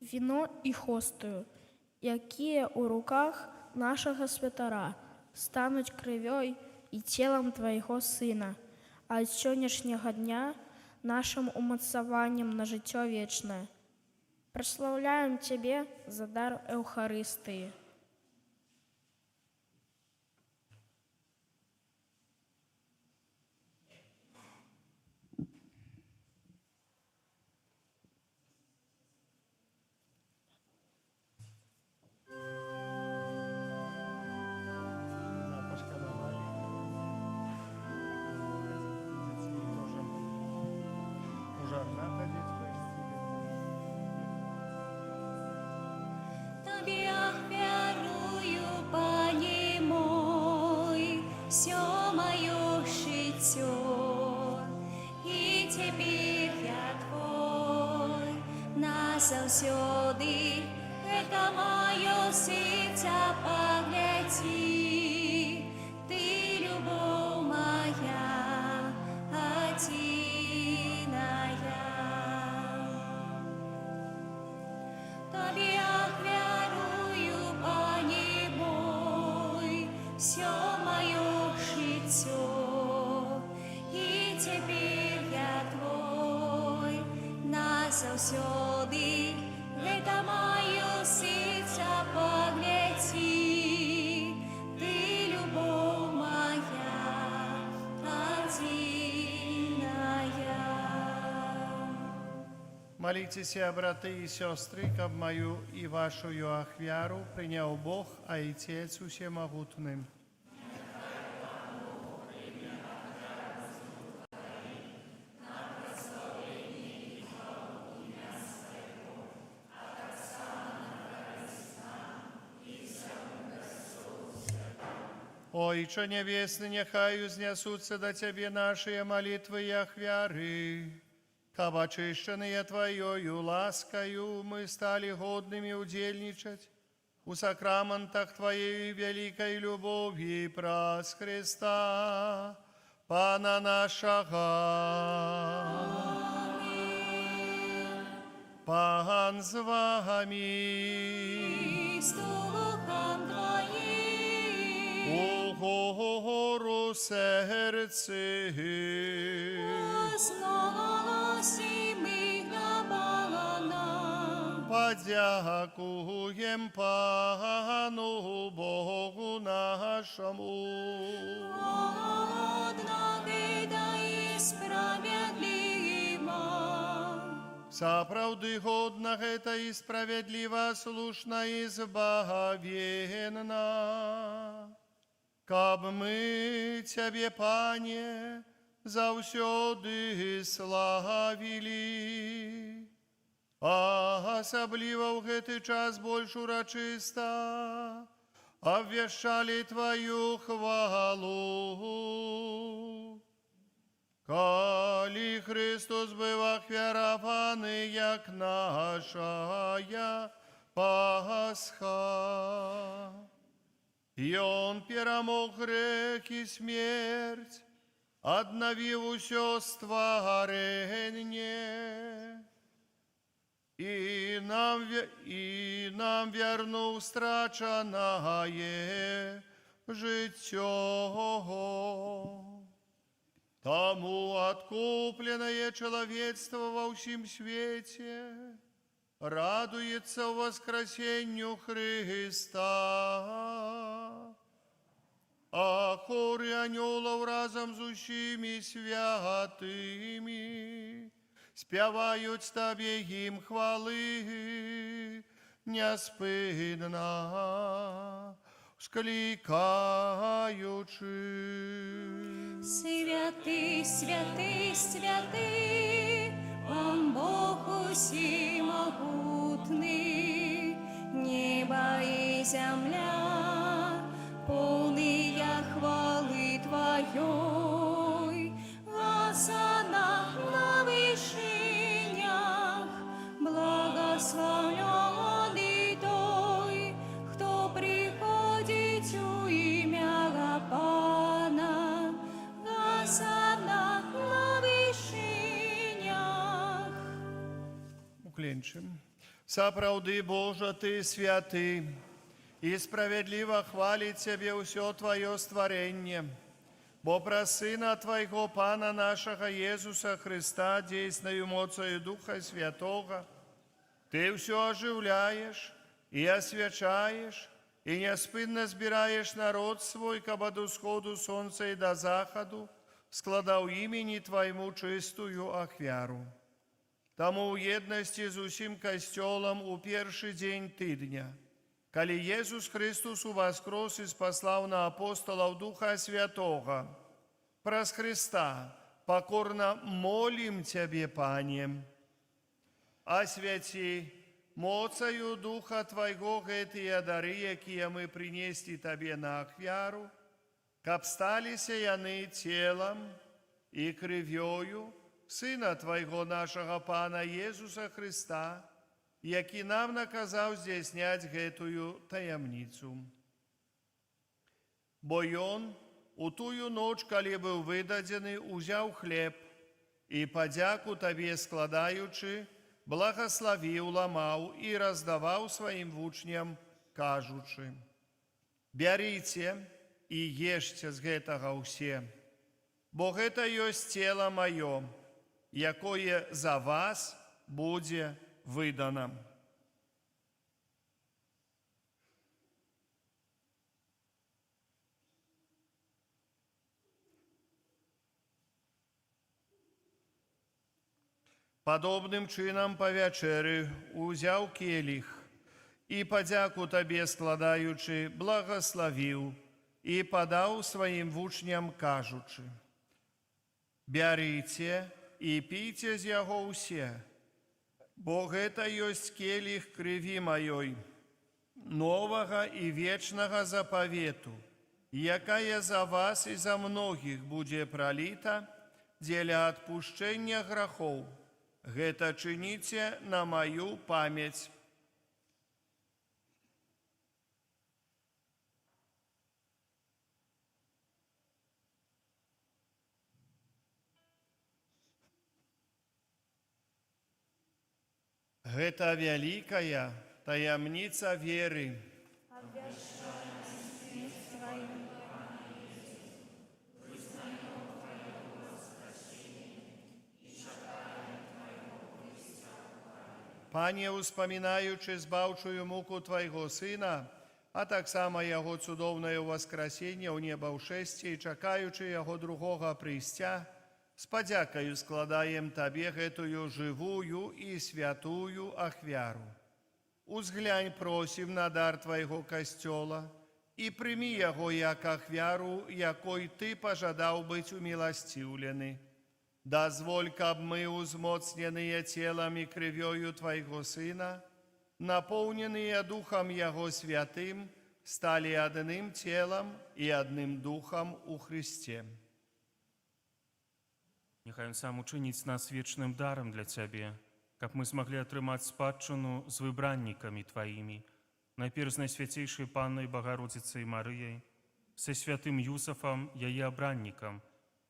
Speaker 8: Віно і хостую, якія ў руках нашага святара стануць крывёй і целам твайго сына, а ад сённяшняга дня нашым умацаваннем на жыццё вечнае. Праслаўляем цябе за дар Эўхарыстыі.
Speaker 1: Тобі ахвярую, Пане мой, все моё жыццё, і цяпер я твой назаўсёды, гэта маё сэрца паглядзі, ты любоў моя адзіная. Тобі ахвярую, Пане мой, все моё жыццё, і цяпер я твой назаўсёды, гэта маё сэрца паглядзі, ты любоў моя адзіная.
Speaker 4: Молитеся, браты и сестры, каб мою и вашу ахвяру принял Бог, а Отец Всемогутный. Ойче Небесный, нехай узнесутся до Тебе наши молитвы и ахвяры. Каб очищенные Твоею ласкою мы стали годными удельничать у сакраментах Твоей великой любови праз Христа, Пана нашего. Пан з вами.
Speaker 1: І з духом Твоїм.
Speaker 4: Угору серці.
Speaker 1: Возголосим на Богана.
Speaker 4: Подякуєм Пану Богу нашому.
Speaker 1: Однако да і справедливо.
Speaker 4: Сапраўды годна гэта і справядліва, слушна і збагавенна. Каб мы Цябе, Пане, заўсёды славілі, а асабліва ў гэты час больш урачыста абвяшчалі Тваю хвалу. Коли Христос был охвярованы, як нашая Пасха, и Он перемог грех и смерть, обновив усё створение, и нам вернув страчаное житё. Тому откупленное человечество во всем свете радуется воскресению Христа. А хоры анgelов разом с усими святыми спевают Тебе им хвалы неспинно, скликаючи.
Speaker 1: Святый, святый, святый, Он Бог усемогутный, небо и земля, полные хвалы Твоей. Осанна на вышинях, благословенный той, кто приходит у имя Пана. Осанна на вышинях.
Speaker 4: Уклінчим. Сапраўды, Божа, Ты святы, и справедливо хвалит Тебе усё Твое створение, бо про Сына Твоего, Пана нашего Иисуса Христа, действенною мocою Духа Святого, Ты все оживляешь и освячаешь, и неспинно збираешь народ свой, кабы до сходу солнца и до заходу складав імені Твоему чистую ахвяру. Тому у єдності з усім костьолом у перший день тижня, коли Єсус Христос воскрес і спаслав на апостолов Духа Святого, праз Христа покорно молим Тебе, Пане, освяти моцею Духа Твоего гэтыя дары, якія мы принесли Тебе на ахвяру, каб сталіся яны телом и кров'ю Сына Твоего нашего Пана Иисуса Христа, які нам наказав здійснять гэтую таямницу. Бо Ён у тую ноч, коли был выдадзены, узяв хлеб и подяку Тебе складаючи, благословил, ламаў и раздавал своим вучням, кажучи: «Бярыце и ешьте з гэтага ўсе, бо гэта ёсць цела маё, якое за вас будзе выдано». Подобным чынам па вячэры узяў келіх і падзяку Табе складаючы, благословіў і падаў сваім вучням, кажучы: «Бярыце і пійце з яго ўсе, бо гэта ёсць келіх крыві маёй, новага і вечнага запавету, якая за вас і за многіх будзе праліта дзеля адпушчэння грахоў. Гэта чыніце на маю памяць». Гэта вялікая таямніца веры. Пане, успамінаючы збаўчую муку Твайго Сына, а таксама Яго цудоўнае воскресенне ў неба ўшэсце і чакаючы Яго другога прыйсця, з падзякаю складаем Табе гэтую жывую і святую ахвяру. Узглянь, просім, на дар Твайго касцёла і прымі яго як ахвяру, якой Ты пажадаў быць уміласціўлены. Дазволь, каб мы, узмоцненыя целом и крывёю Твайго Сына, наполненные Духом Яго Святым, стали одним телом и одним Духом у Христе.
Speaker 7: Няхай ён сам учыніць нас вечным дарам для Цябе, каб мы змаглі атрымаць спадчыну з выбраннікамі Тваімі, найперш з найсвяцейшай Паннай Багародзіцай Марыяй, са святым Юсафам, яе абраннікам,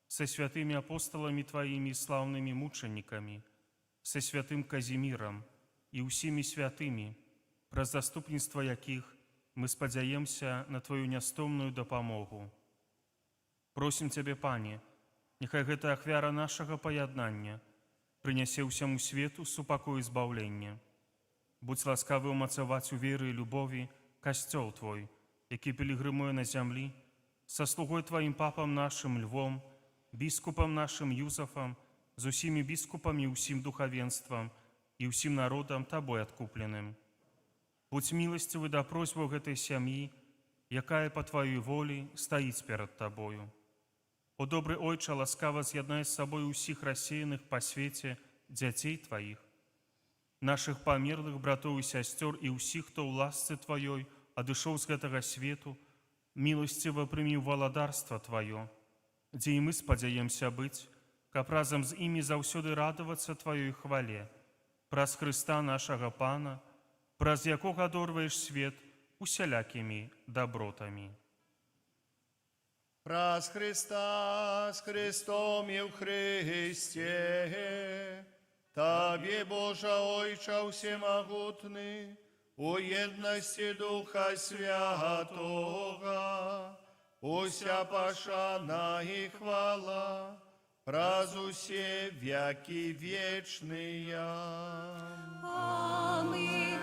Speaker 7: са святымі апосталамі Тваімі слаўнымі мучанікамі, са святым Казімірам і ўсімі святымі, праз заступніцтва якіх мы спадзяемся на Тваю нястомную дапамогу. Просім Цябе, Пане, няхай гэта ахвяра нашага паяднання прынясе ўсяму свету супакой і збаўлення. Будзь ласкавы ўмацаваць у веры і любові касцёл Твой, які пілігрымуе на зямлі, са слугой Тваім папам нашым Львом, біскупам нашым Юзафам, з усімі біскупамі і ўсім духавенствам і ўсім народам Табой адкупленым. Будзь міласцівы да просьбаў гэтай сям'і, якая па Тваёй волі стаіць перад Табою. О добры Ойча, ласкава з'яднай з сабой усіх рассеяных па свеце дзяцей Тваіх, нашых памерлых братоў і сясцёр і ўсіх, хто ў ласцы Тваёй адышоў з гэтага свету, міласціва прымі ў валадарства Тваё, дзе і мы спадзяемся быць, каб разам з імі заўсёды радавацца Тваёй хвале, праз Хрыста нашага Пана, праз якога адорваеш свет усялякімі дабротамі.
Speaker 4: Праз Христа, с Христом и в Христе, Табе, Божа Ойча всемогутный, у едности Духа Святого, уся пошана и хвала, праз усе веки вечные.
Speaker 1: Аминь.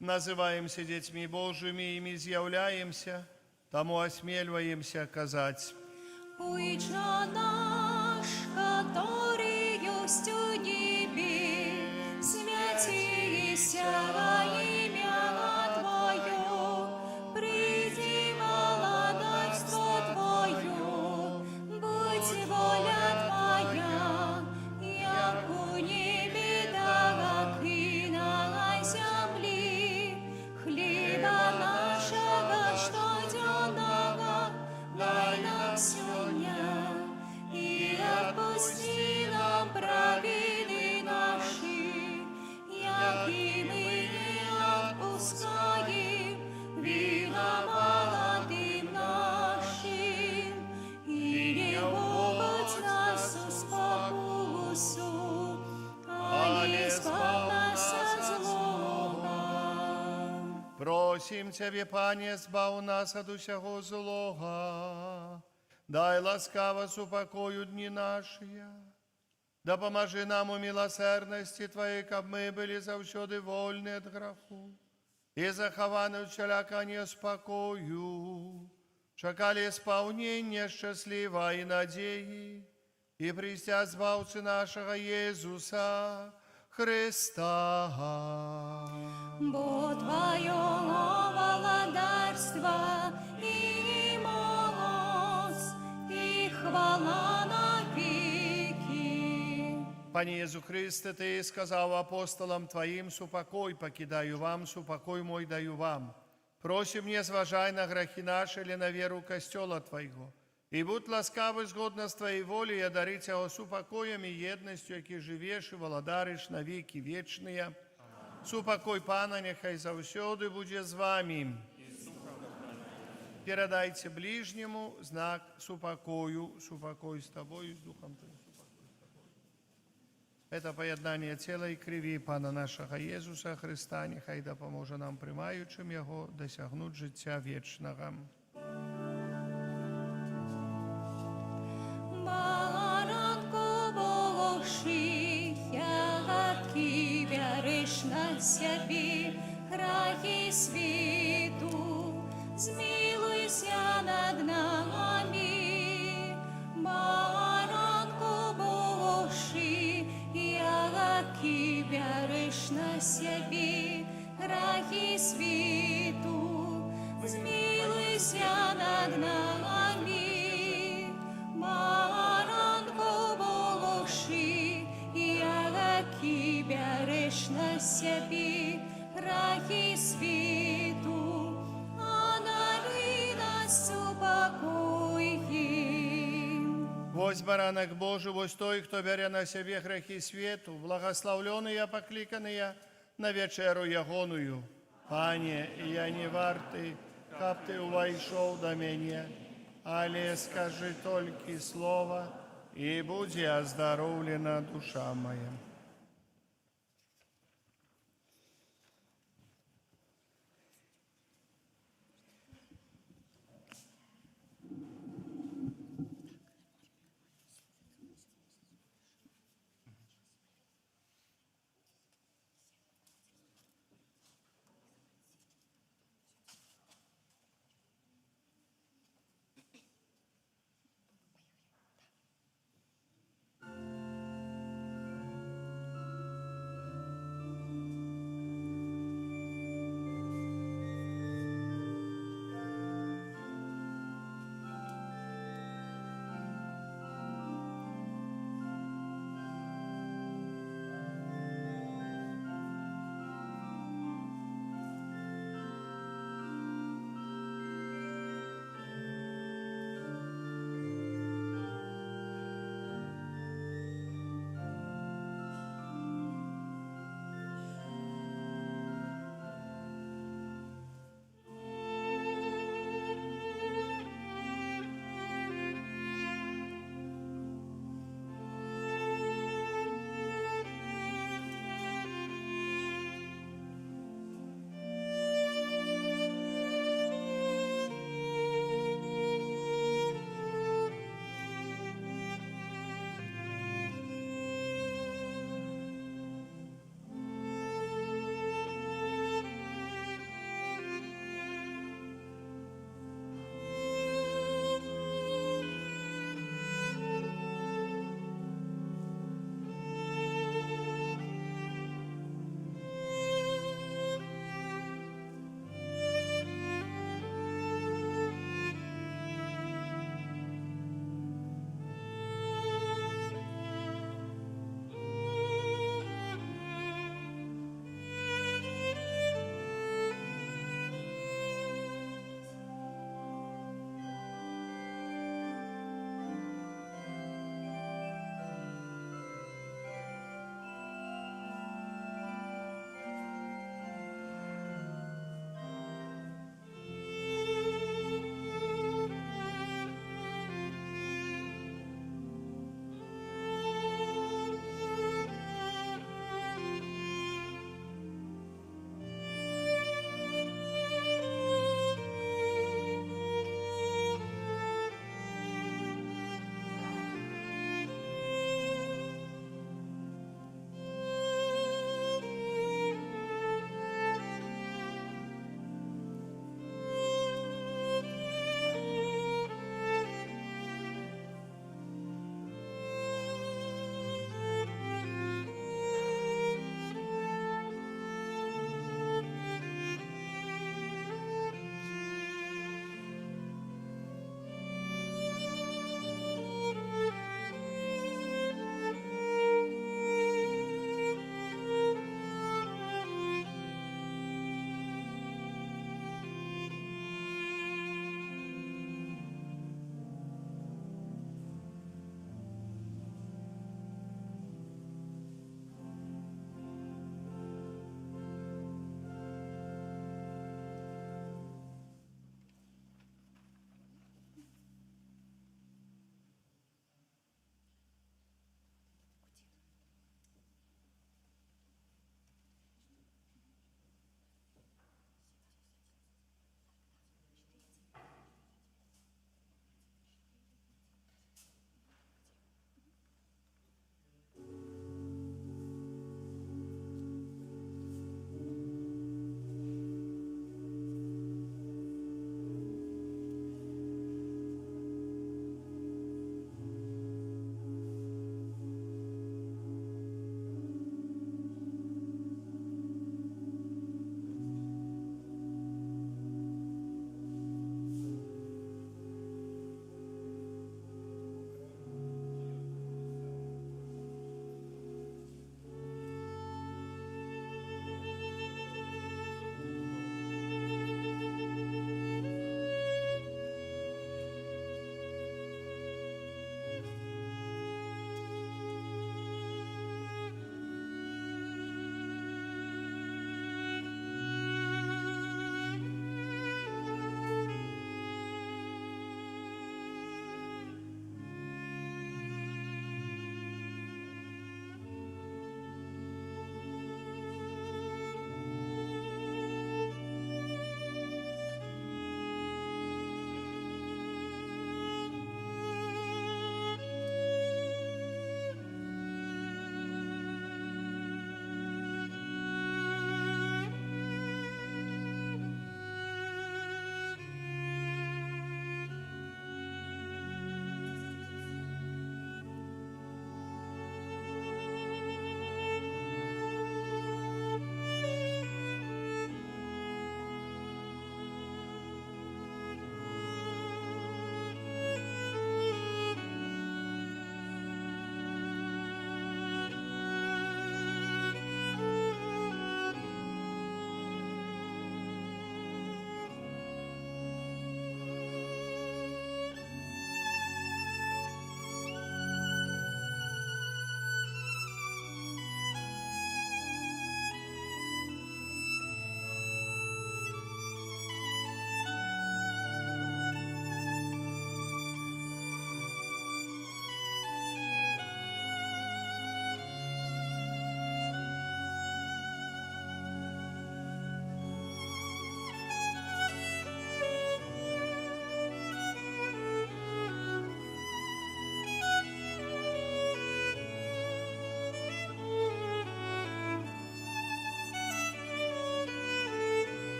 Speaker 4: Называемся детьми Божьими, ими изъявляемся, тому осмеливаемся казать.
Speaker 1: Ойче наш, который есть у небе, святися во имя Твое, приди владычество Твое, будь воля Твоя, як у небе, так и на земле. Хлеба нашего штоденного дай нам сегодня, и отпусти нам провины наши, як и мы не отпускаем винам молодым нашим, и не вводь нас в спокусу, а избавь нас от злого.
Speaker 4: Просим Тебе, Пане, збав нас от усяго злого, дай ласкаво супокою дни наши, да поможи нам у милосердности Твоей, каб мы были завсёды вольны от греху и захованы всяляко неспокою, чекали исполнения счастливой надеи и пристя збавцы нашего Иисуса Христа.
Speaker 1: Бо Твое владарство и моц, и хвала навеки.
Speaker 4: Пане Иисус Христе, Ты сказал апостолам Твоим: «Супокой покидаю вам, супокой мой даю вам». Просим, не зважай на грехи наши или на веру костела Твоего, и будь ласкавый згодно с Твоей волей, и одарить его супокоем и едностью, які живеш и владариш на веки вечные. Супокой Пана нехай завсёды буде з вами. Передайте ближнему знак супокою, супокой с тобою, с Духом Твоим. Это поєднання тіла і крові Пана нашого Єсуса Христа, нехай допоможе нам, приймаючим Його, досягнути життя вічного.
Speaker 1: Баранку Божий, ягодки вяриш на себе, краї світу, змилуйся над нами. Баранку Божий, ягодки вяриш на себе, краї світу, змилуйся над нами. Баранку Божий, ягодки вяриш на себе, краї світу, одари нас
Speaker 4: Вось баранок Божий, вось той, хто бере на себе грехи свету, благословленные покликанные на вечеру ягоную. Пане, я не варты, каб ты увайшов до меня, але скажи только слово, и будь оздоровлена душа моя.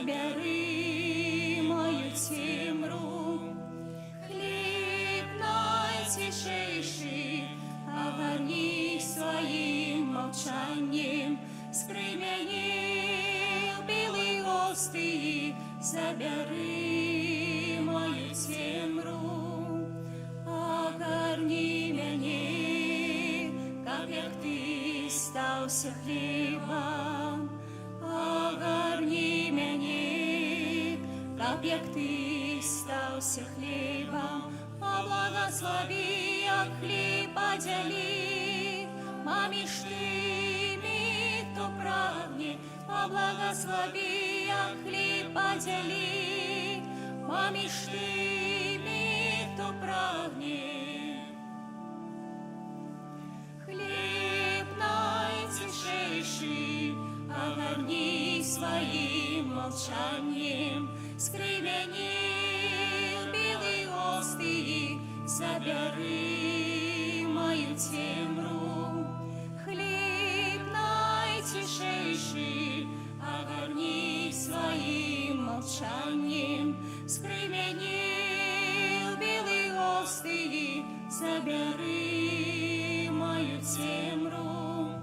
Speaker 1: бяры мою цемру. Хлеб найцішэйшы, агарні сваім маўчаннем, скрый мяне ў белай гостыі, забяры мою цемру. Агарні мяне, каб як ты стаўся хлебам. Агарні мяне, каб як ты стаўся хлебам. Поблагослови, як хліб поділи, маміж тими, хто прагне. Поблагослови, як хліб поділи, маміж тими, хто прагне. Хліб найцішэйшы, агарні сваім маўчаннем, скрый мяне ў белай гостыі, забяры мою цемру. Хлеб найцішэйшы, агарні сваім маўчаннем, скрый мяне ў белай гостыі, забяры мою цемру.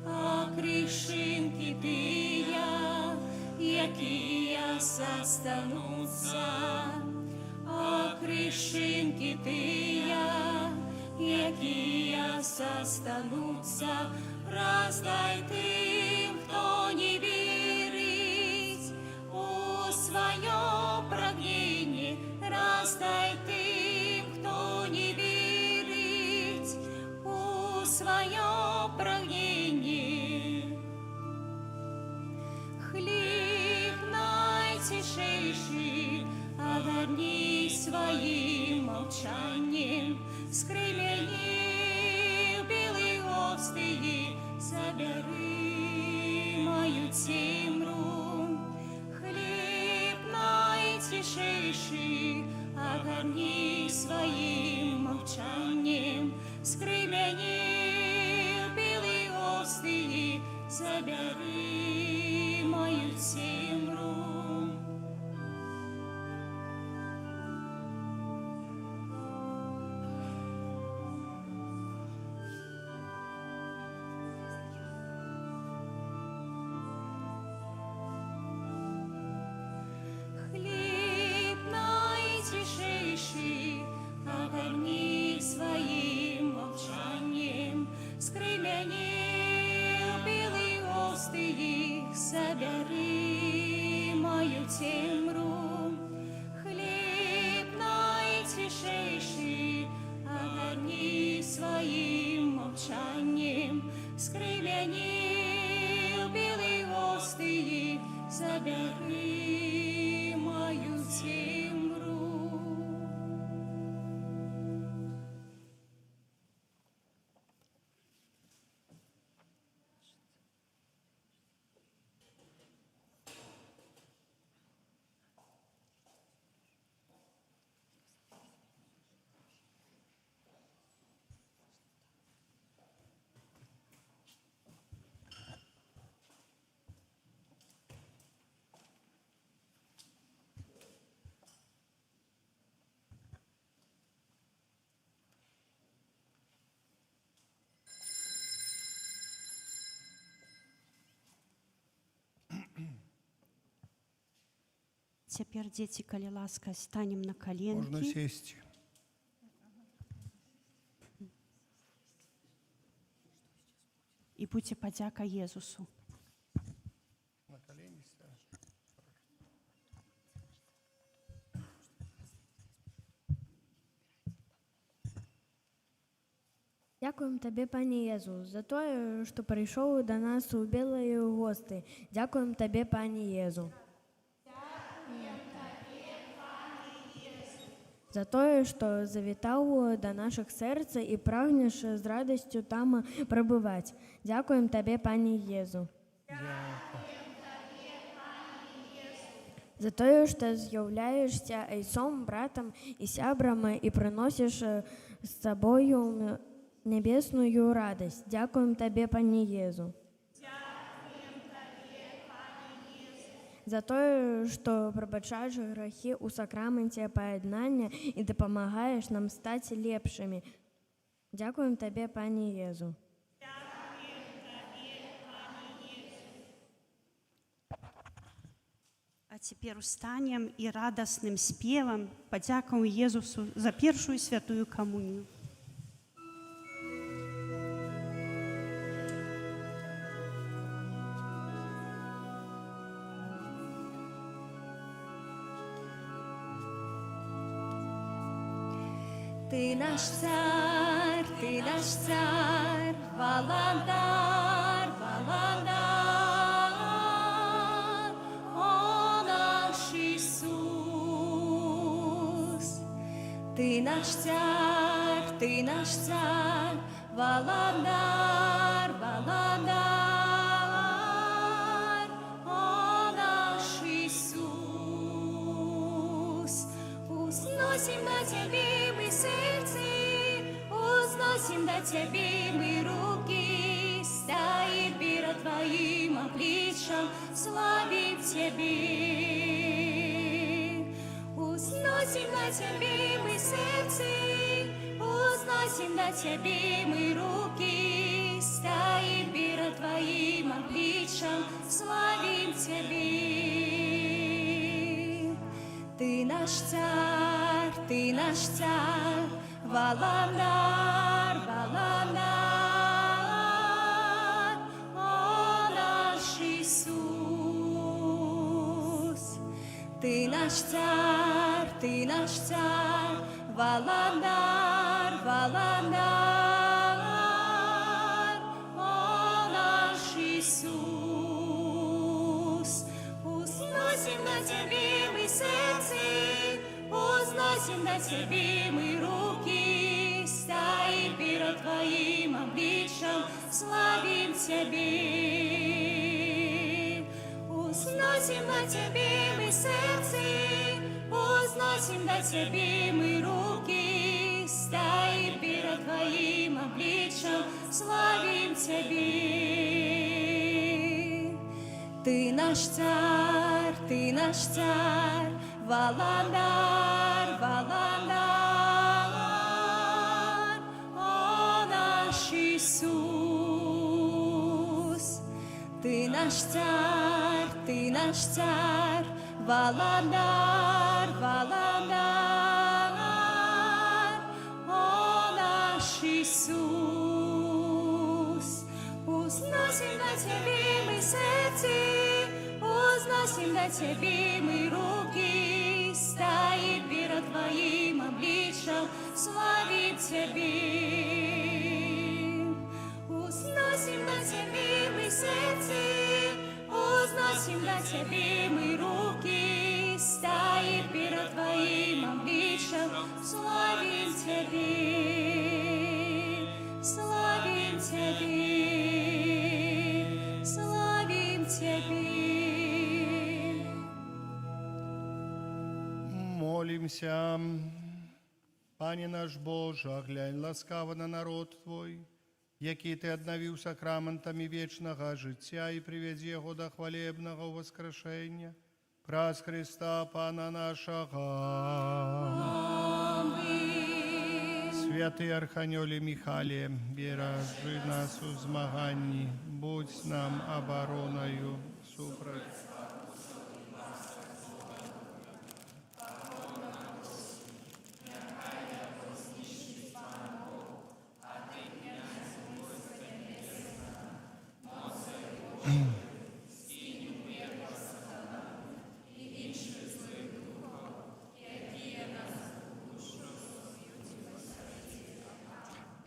Speaker 1: А крышынкі тыя, якія застануцца, а крышынкі тыя, якія застануцца, раздай тым, хто не вірыць у сваё прагненне, раздай тым, хто не вірыць у сваё прагненне. Хліб найцішэйшы, агарні сваім маўчаннем, скрый мяне ў белай гостыі, забяры мою цемру. Хліб найцішэйшы, агарні сваім маўчаннем, скрый мяне ў белай гостыі, забяры мою цемру. Хліб найцішэйшы, агарні сваім маўчаннем, скрый мяне ў белай гостыі, забяры мою цемру. Хліб найцішэйшы, агарні сваім маўчаннем, скрый мяне ў белай гостыі, забяры мою цемру.
Speaker 9: Цяпер, дзеці, калі ласка, станем на
Speaker 4: Можна
Speaker 9: каленкі
Speaker 4: сесці.
Speaker 9: і будзе падзяка Езусу.
Speaker 4: На колені стань.
Speaker 5: Дякуем табе, пане Езу, за тое, што прыйшоў да нас у белыя госты. Дякуем табе, пане Езу. За тое, што завітаў да нашых сэрца і прагнеш з радасцю там прабываць. Дякуем табе, пане Езу. За тое, што з'яўляешся айцом, братам і сябрам і прыносіш з сабою нябесную радасць. Дякуем табе, пане Езу. за тое, што прабачаеш грахі ў сакраменце паяднання і дапамагаеш нам стаць лепшымі. Дзякуем табе, пане Езу.
Speaker 9: А цяпер устанем і радасным спевам падзякуем Езусу за першую святую камунію.
Speaker 1: Ты наш царь, Валандар, Валандар, о наш Иисус. Ты наш царь, Валандар, Валандар, о наш Иисус. Узносим на Тебе мы сердце, узносим до Тебе мы руки, стоит перед Твоим обличьем, славим Тебе. Узносим на Тебе мы сердце, узносим до Тебе мы руки, стоит перед Твоим обличьем, славим Тебе. Ты наш царь, Валандар, Валандар, о наш Иисус. Ты наш царь, Валандар, Валандар, о наш Иисус. Узносим на Тебе мы сердце, узносим на Тебе мы руки, стоим перед Твоим обличьем, славим Тебе. Узносим на Тебе мы сердце, узносим на Тебе мы руки, стоим перед Твоим обличьем, славим Тебе. Ты наш царь, Валандар, Валандар, о наш Иисус. Ты наш царь, Валандар, Валандар, о наш Иисус. Узносим на Тебе мы сердце, узносим на Тебе мы руки, стоит перед Твоим обличьем, славим Тебе. Узносим на Тебе мы сердце, узносим на Тебе мы руки, стоит перед Твоим обличьем, славим Тебе, славим Тебе, славим Тебе.
Speaker 4: Молимся. Пане наш Боже, глянь ласкаво на народ Твой, які Ты аднавіў сакраментамі вечнага жыцця і прывядзі яго да хвалебнага ўваскрашэння. Праз Христа Пана нашага. Святый Арханёле Михале, беражы нас у змаганні, будь нам абаронаю супраць.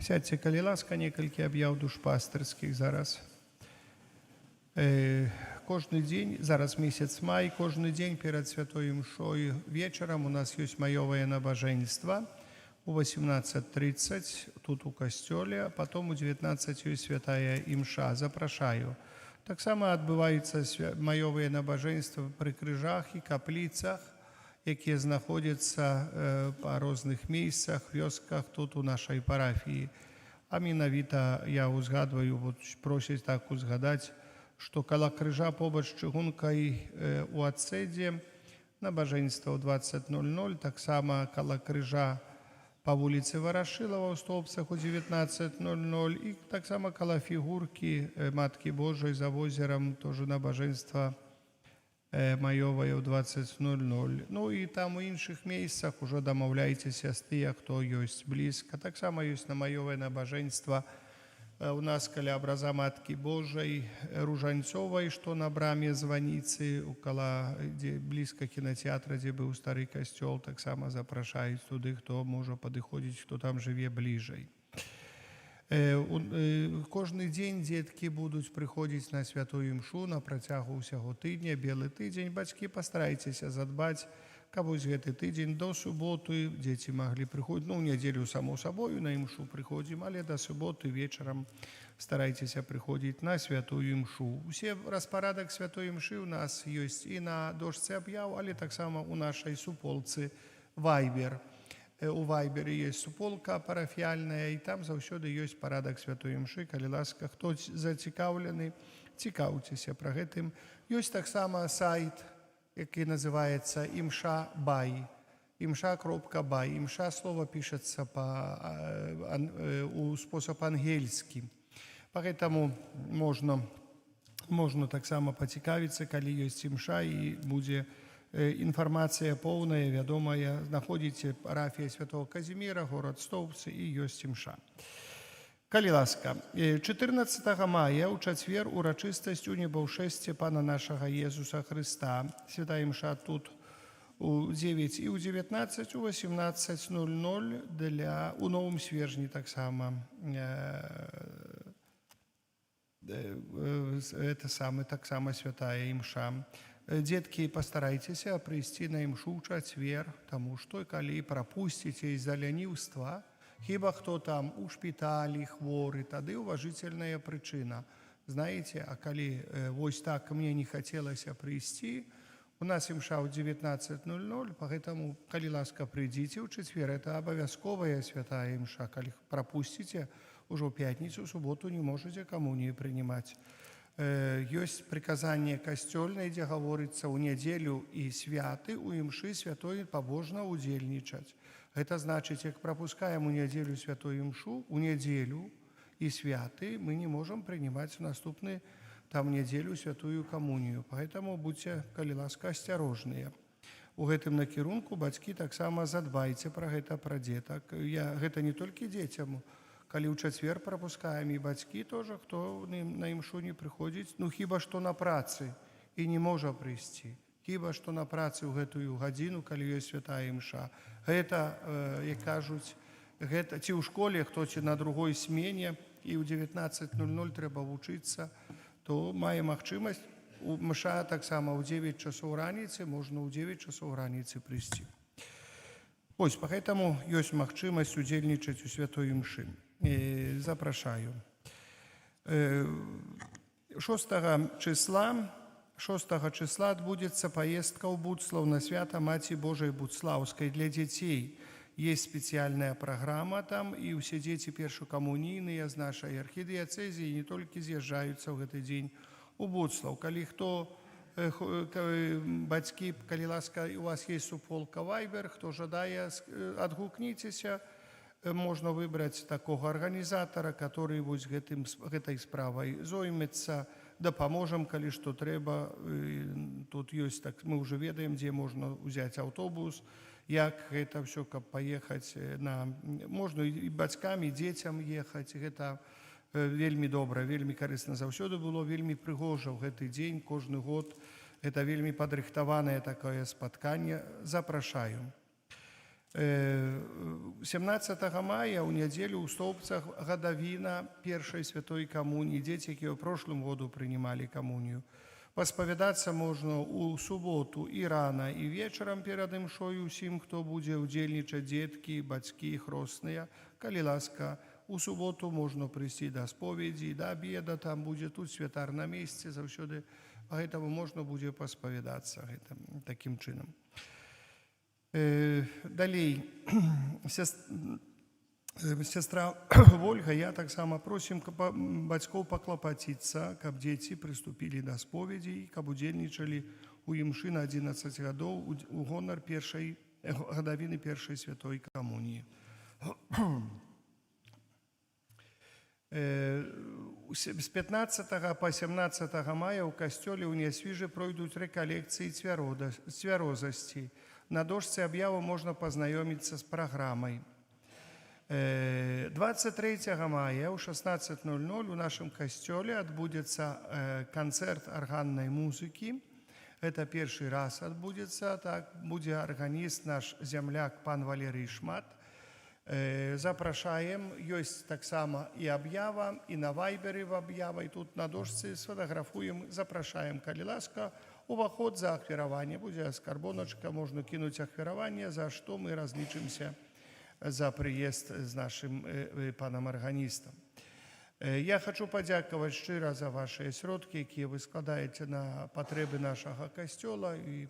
Speaker 4: Сядьце, калі ласка, некалькі аб'яў душпастырскіх зараз. Кожны дзень, зараз месяц май, кожны дзень перад святой імшой вечарам у нас ёсць маёвае набажэнства. У 18:30 тут у касцёле, а потом у 19 ёсць святая імша. Запрашаю. Таксама адбываюцца маёвыя набажэнствы пры крыжах і капліцах, якія знаходзяцца па розных месцах, вёсках тут у нашай парафіі. А менавіта я ўзгадваю, просяць так узгадаць што каля крыжа побач з чыгункай у Ацэдзе набажэнства ў 20:00, таксама каля крыжа па вуліцы Варашылава ў Столбцах у 19:00 і таксама каля фігуркі Маткі Божай за возерам тоже набажэнства маёвае ў 20:00. Ну і там у іншых месцах ужо дамаўляйцеся з тыя, хто ёсць блізка. Таксама ёсць на маёвае набажэнства у нас каля абраза Маткі Божай Ружанцовай, што на браме званіцы, дзе блізка кінатэатра, дзе быў стары касцёл, таксама запрашаюць туды, хто можа падыходзіць, хто там жыве бліжэй. Кожны дзень дзеткі будуць прыходзіць на святую імшу на працягу ўсяго тыдня, белы тыдзень. Бацькі, пастарайцеся задбаць, каб вось гэты тыдзень до суботы дзеці маглі прыходзіць. Ну, у нядзелю, само сабою, на імшу прыходзім, але да суботы вечарам старайцеся прыходзіць на святую імшу. Усе распарадак святой імшы у нас ёсць і на дошцы аб'яў, але таксама у нашай суполцы Вайбер. У Вайбері ёсць суполка парафіяльная, і там заўсёды ёсць парадак святой імшы. Калі ласка, хто зацікаўлены, цікаўцеся пра гэтым. Ёсць таксама сайт, які называецца імша.бай. Імша.бай. Імша слова пішацца у спосаб ангельскі. Поэтому можна таксама пацікавіцца, калі ёсць імша, і будзе інфармацыя поўная, вядомая. Знаходзіце парафія святого Казіміра, горад Столбцы, і ёсць імша. Калі ласка, 14 мая ў чацвер урачыстасць у небаўшэсце Пана нашага Езуса Хрыста. Святая імша тут у 9 і ў 19, у 18:00 у Новым Свержні таксама. Таксама святая імша. Дзеткі, пастарайцеся прыйсці на імшу ў чацвер, таму што калі прапусціце з-за ляніўства, хіба хто там у шпіталі хворы, тады уважительная прычына. Знаеце, а калі вось так мне не хацелася прыйсці, у нас імша ў 19:00, поэтому, калі ласка, прыйдзіце ў чацвер, это абавязковая святая імша. Калі прапусціце, ужо ў пятніцу, суботу не можаце камунію прынимаць. Ёсць прыказанне касцёльнае, дзе гаворыцца ў нядзелю і святы у імшы святой пабожна удзельнічаць. Гэта значыць, як прапускаем у нядзелю святой імшу, у нядзелю і святы мы не можам прынимаць наступны там нядзелю святую камунію. Поэтому будьце, калі ласка, асцярожныя. У гэтым накірунку бацькі таксама задбайце пра гэта, пра дзетак. Гэта не толькі дзецям. Калі ў чацвер прапускаем і бацькі тоже, хто на імшу не прыходзіць, ну хіба што на працы і не можа прыйсці. Хіба што на працы ў гэтую гадзіну, калі ёсць святая імша. Гэта, як кажуць, ці ў школе, хто ці на другой смене, і ў 19:00 трэба вучыцца, то мае магчымасць. Мша таксама ў 9 часоў раніцы, можна ў 9 часоў раніцы прыйсці. Вось, поэтому ёсць магчымасць удзельнічаць у святой імшы. Запрашаю. 6 числа адбудзецца паездка ў Буцлаў на свята Маці Божай Буцлаўскай для дзяцей. Есть спецыяльная праграма там, і ўсе дзеці першакамунійныя з нашай архідыяцэзіі не толькі з'язджаюцца ў гэты дзень у Буцлаў. Калі хто, бацькі, калі ласка, у вас есть суполка Вайбер, хто жадае, адгукніцеся, можна выбраць такога арганізатара, который вось гэтай справай зоймецца, дапаможам, калі што трэба. Тут ёсць, так мы ўжо ведаем, дзе можна ўзяць аўтобус, як гэта ўсё, каб паехаць на... Можна і бацькам, і дзецям ехаць. Гэта вельмі добра, вельмі карысна. Заўсёды было вельмі прыгожа ў гэты дзень, кожны год. Гэта вельмі падрыхтаванае такое спатканне. Запрашаю. 17 мая ў нядзелю ў Столбцах гадавіна першай святой камуніі. Дзеці, якія ў прошлым году прынималі камунію. Паспавядацца можна ў суботу і рана, і вечарам перад імшою усім, хто будзе удзельнічаць, дзеткі, бацькі, хросныя. Калі ласка, у суботу можна прыйсці да споведзі, да абеда, там будзе тут святар на месцы заўсёды. Поэтому можна будзе паспавядацца такім чынам. Далей, Сестра Ольга, я таксама просім бацькоў паклапаціцца, каб дзеці прыступілі да споведзі, каб удзельнічалі у імшы на 11 гадоў у гонар гадавіны першай святой камуніі. З 15 па 17 мая ў касцёле ў Нясвіжы пройдуць рэкалекцыі цвярозасці. На дошцы аб'яву можна пазнаёміцца з праграмай. 23 мая ў 16:00 у нашым касцёле адбудзецца канцэрт арганнай музыкі. Гэта першы раз адбудзецца, так, будзе арганіст наш зямляк пан Валерый Шмат. Запрашаем, ёсць таксама і аб'ява, і на вайберы в аб'ява, і тут на дошцы сфотаграфуем, запрашаем, калі ласка, уваход за ахвяраванне, будзе скарбоначка, можна кінуць ахвяраванне, за што мы разлічымся за прыезд з нашым панам арганістам. Я хочу падзякаваць шчыра за вашыя сродкі, якія вы складаеце на патрэбы нашага касцёла, і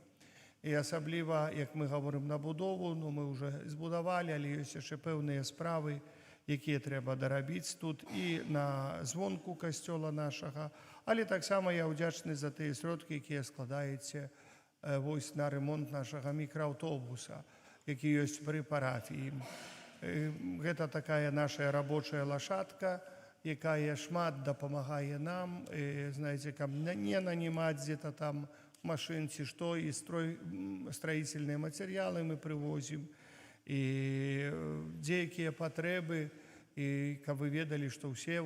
Speaker 4: асабліва, як мы гаворым на будову, мы ўжо збудавалі, але ёсць яшчэ пэўныя справы, якія трэба дарабіць тут і на звонку касцёла нашага, але таксама я ўдзячны за тыя сродкі, якія складаеце вось на ремонт нашага мікрааўтобуса, які ёсць пры парафіі. Гэта такая наша рабочая лашадка, якая шмат дапамагае нам, знаеце, каб не нанімаць дзе-то там машын ці што, і строительныя матэрыялы мы прывозім, і дзейкія патрэбы, і каб вы ведалі, што ўсе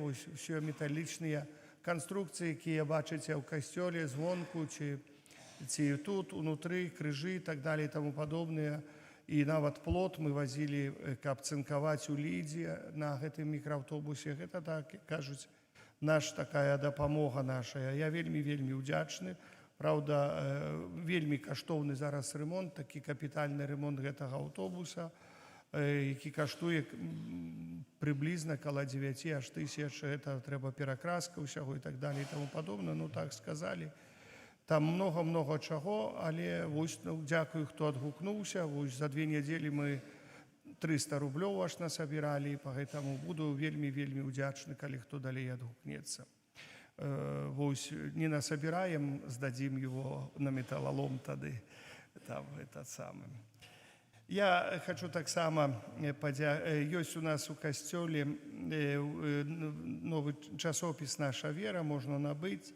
Speaker 4: металічныя канструкцыі, якія бачыце ў касцёле, звонку, ці тут, унутры, крыжы і так далее, і таму падобныя. І нават плот мы вазілі, каб цынкаваць у Лідзе на гэтым мікрааўтобусе. Гэта, так кажуць, такая дапамога нашая. Я вельмі ўдзячны. Праўда, вельмі каштоўны зараз ремонт, такі капітальны ремонт гэтага аўтобуса, які каштуе прыблізна каля 9 аж тысяч. Гэта трэба перакраска ўсяго і так далее і таму падобна. Ну, так сказалі. Там много чаго, але вось, дзякую, хто адгукнуўся. Вось за 2 нядзелі мы 300 рублёў аж насабіралі, па гэтаму буду вельмі ўдзячны, калі хто далей адгукнецца. Вось не насабіраем, здадзім его на металлолом тады. Там этот самы. Я хочу таксама ёсць у нас у касцёле новы часопіс «Наша вера», можна набыць.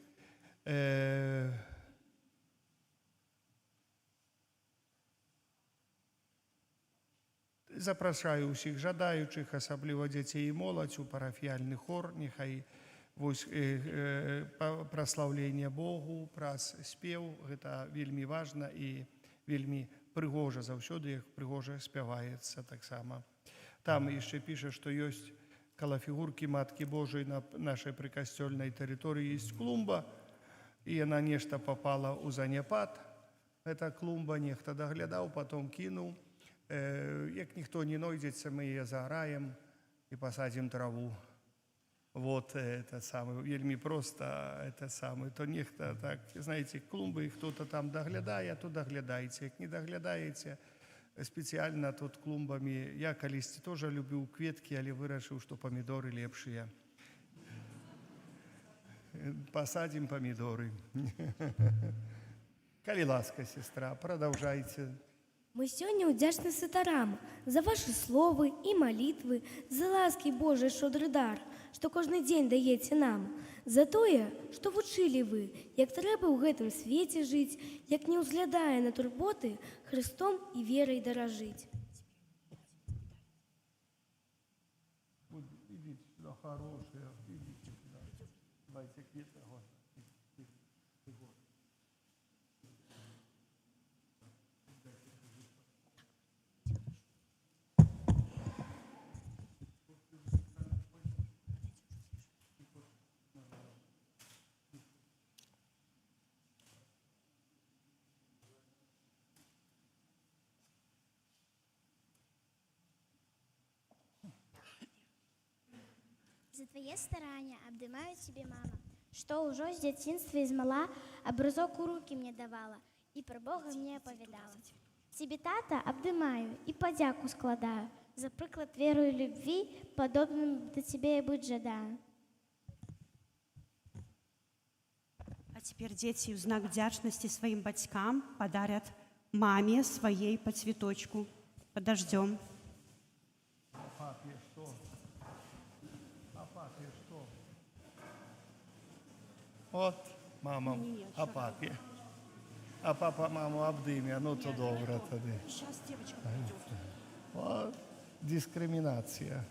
Speaker 4: Запрашаю ўсіх жадаючых, асабліва дзяцей і моладзь, у парафіяльны хор, няхай праслаўленне Богу, праз спеў, гэта вельмі важна і вельмі прыгожа, заўсёды як прыгожа спяваецца таксама. Там яшчэ піша, што ёсць каля фігуркі Маткі Божай на нашай прыкасцёльнай тэрыторыі ёсць клумба, і яна нешта папала ў заняпад. Гэта клумба, нехта даглядаў, потом кінуў. Як ніхто не нойдзецца, мы яе заараем і пасадзім траву. Вот это самое, вельмі проста, это самое. То нехта, так, знаете, клумбы хто-то там даглядае, то даглядаеце. Як не даглядаеце, спецыяльна тут клумбамі. Я калісьці тоже любіў кветкі, але вырашыў, што памідоры лепшыя. Пасадзім памідоры. Калі ласка, сестра, продолжайте.
Speaker 5: Мы сёння ўдзячны святарам за ваши словы і малітвы, за ласкі Божий шодры дар, што кожны дзень даеце нам, за тое, што вучылі вы, як трэба ў гэтым свеце жыць, як не ўзглядае на турботы, Христом і верай даражыць.
Speaker 4: Идите сюда, хорошие, идите сюда. Дайте квиты.
Speaker 10: За твоє старання обдимаю тебе, мама, что уже с детинства из мала образок у руки мне давала и про Бога мне оповедала. Тебе, тата, обдымаю и подяку складаю, За приклад веры и любви, подобным до Тебе и быть жада.
Speaker 9: А теперь дети в знак вдячности своим батькам подарят маме своей по цветочку. Подождем.
Speaker 4: А папе что? А папе что? Вот мама, а папе. А папа маму обдымя, ну то добре тоді.
Speaker 9: Сейчас девочка
Speaker 4: От дискримінація.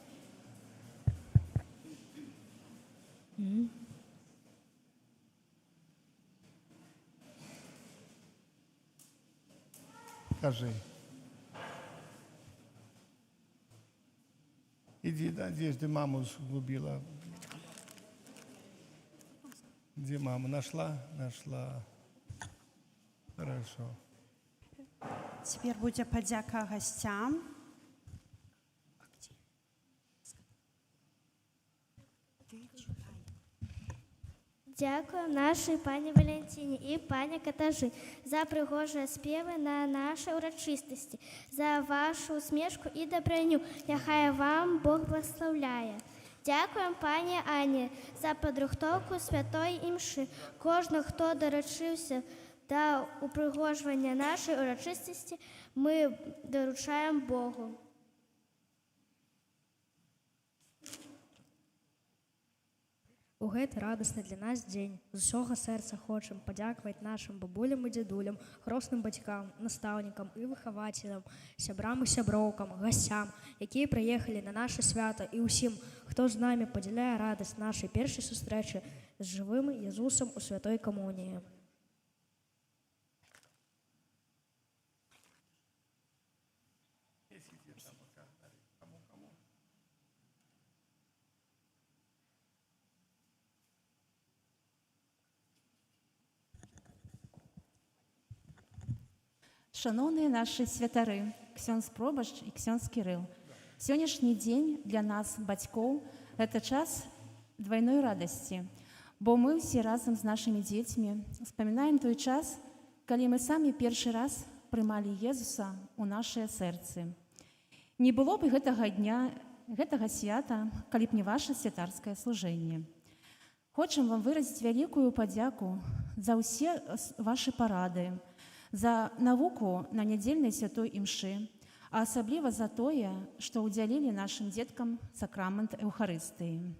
Speaker 4: Кажи. Иди, надежды маму сгубила. Где мама? Нашла? Нашла. Хорошо.
Speaker 9: Теперь будет подяка гостям.
Speaker 10: Дякую нашій пані Валентині і пані Катажи за пригожі співи на нашій урочистості, за вашу усмішку і добриню. Нехай вам Бог благословляє. Дякуємо пані Ані за підготовку святої імши. Кожного, хто доручився до упригожування нашої урочистості, ми доручаємо Богу.
Speaker 5: У гэты радасны для нас дзень з усяго сэрца хочам падзякаваць нашым бабулям і дзядулям, хросным бацькам, настаўнікам і выхавацелям, сябрам і сяброўкам, гасцям, якія прыехалі на наша свята, і ўсім, хто з намі падзяляе радасць нашай першай сустрэчы з жывым Езусам у святой камуніі.
Speaker 3: Шановні наші святари, ксьондз Пробашч і ксьондз Кірыл, сённяшні дзень для нас, бацькоў, гэта час двойной радасці, бо мы ўсе разам з нашымі дзецьмі успамінаем той час, калі мы самі першы раз прымалі Езуса ў нашыя сэрцы. Не было б гэтага дня, гэтага свята, калі б не ваше святарскае служэнне. Хочам вам выразіць вялікую падзяку за ўсе вашы парады, за навуку на нядзельнай святой імшы, а асабліва за тое, што ўдзялілі нашым дзеткам сакрамент Эўхарыстыі.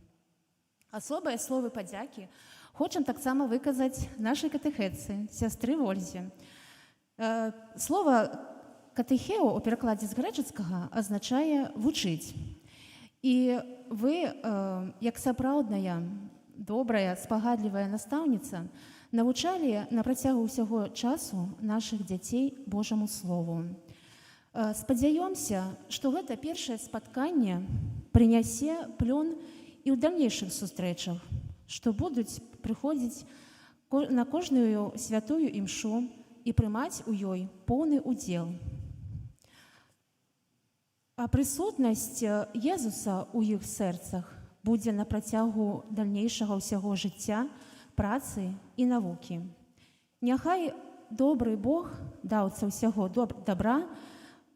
Speaker 3: Асобыя словы падзякі хочам таксама выказаць нашай катэхетцы, сястры Вользе. Слова катэхео ў перакладзе з грэчаскага азначае «вучыць». І вы, як сапраўдная, добрая, спагадлівая настаўніца, навучалі на працягу ўсяго часу нашых дзяцей Божаму Слову. Спадзяёмся, што гэта першае спатканне прынясе плён і ў дальнейшых сустрэчах, што будуць прыходзіць на кожную святую імшу і прымаць у ёй поўны удзел. А прысутнасць Езуса ў іх сэрцах будзе на працягу дальнейшага ўсяго жыцця, працы і навукі. Няхай добры Бог, даўца ўсяго добра,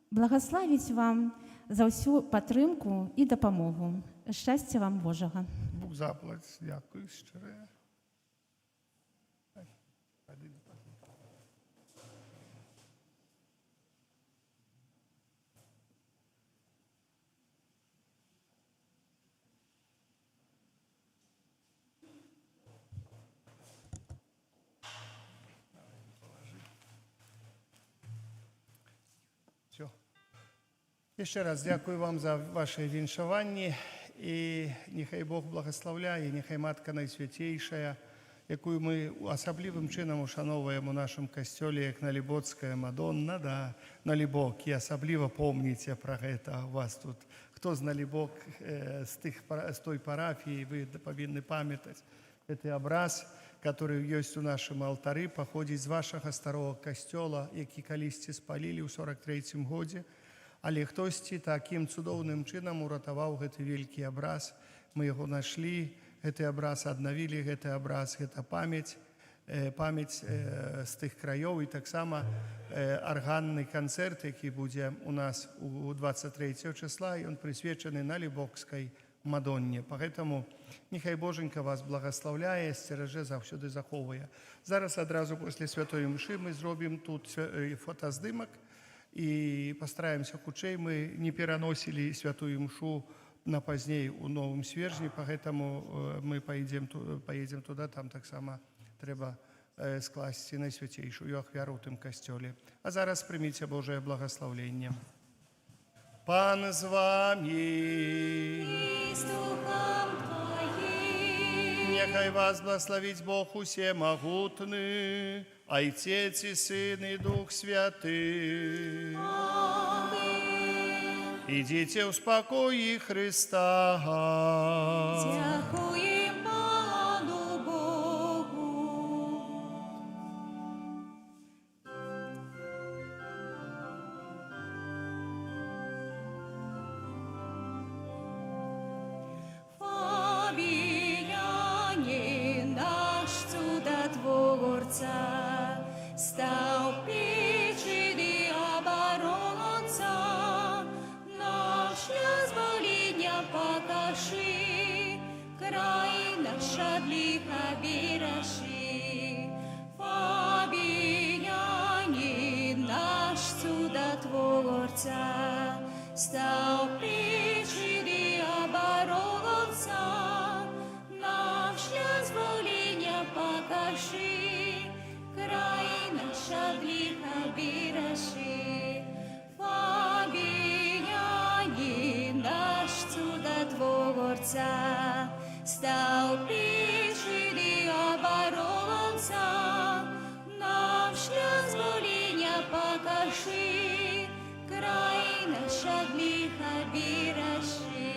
Speaker 3: благаславіць вам за ўсю падтрымку і дапамогу. Шчасця вам Божага.
Speaker 4: Бог заплаць, дякую шчырая. Jeszcze raz dziękuję wam za wasze wieńszowanie i niechaj Bóg błogosławляє, niechaj Matka Najświętejsza, jaką my особливым чином ушановуємо у нашому костьолі, як Налібоцька Мадонна, да, Налібок, і особливо помните про це у вас тут. Хто з Налібок, з той парафії, ви повинні пам'ятати. Це образ, який є у нашому алтарі, походить з вашого старого костьола, який колись спалили у 43-м году. Але хтосьці таким цудоўным чынам уратаваў гэты вялікі абраз. Мы яго нашлі, гэты абраз аднавілі, гэты абраз, гэта памяць. памяць з тых краёў і таксама арганны канцэрт, які будзе у нас у 23 числа, ён прысвечаны Налібокскай Мадонне. Поэтому нехай Боженька вас благословляе, сцеражэ, заўсёды захоўвае. Зараз адразу пасля святой мшы мы зробім тут фотаздымак і пастараемся хутчэй. Мы не пераносілі святую мшу на пазней у Новым Свержні, поэтому мы поедем туда, там таксама трэба скласці найсвяцейшую ахвяру ў тым касцёле. А зараз прыміце Божае благословенне. Пан з вами.
Speaker 1: И с духом Твоим.
Speaker 4: Нехай вас благословить Бог усемогутный, Отец и Сын и Дух Святый.
Speaker 1: Аминь.
Speaker 4: Идите в спокое Христа.
Speaker 1: Дякуем Пану Богу. Фабиянин наш чудотворца, стал печи оборонца, наш вызволения покажи, край наш от лиха бережи. Фабиянин наш чудотворца, стал печи оборонца, наш вызволения покажи, край наш от лиха бережи. Фабиянин наш чудотворца, стал печи оборонца, наш вызволения покажи, край наш от лиха бережи.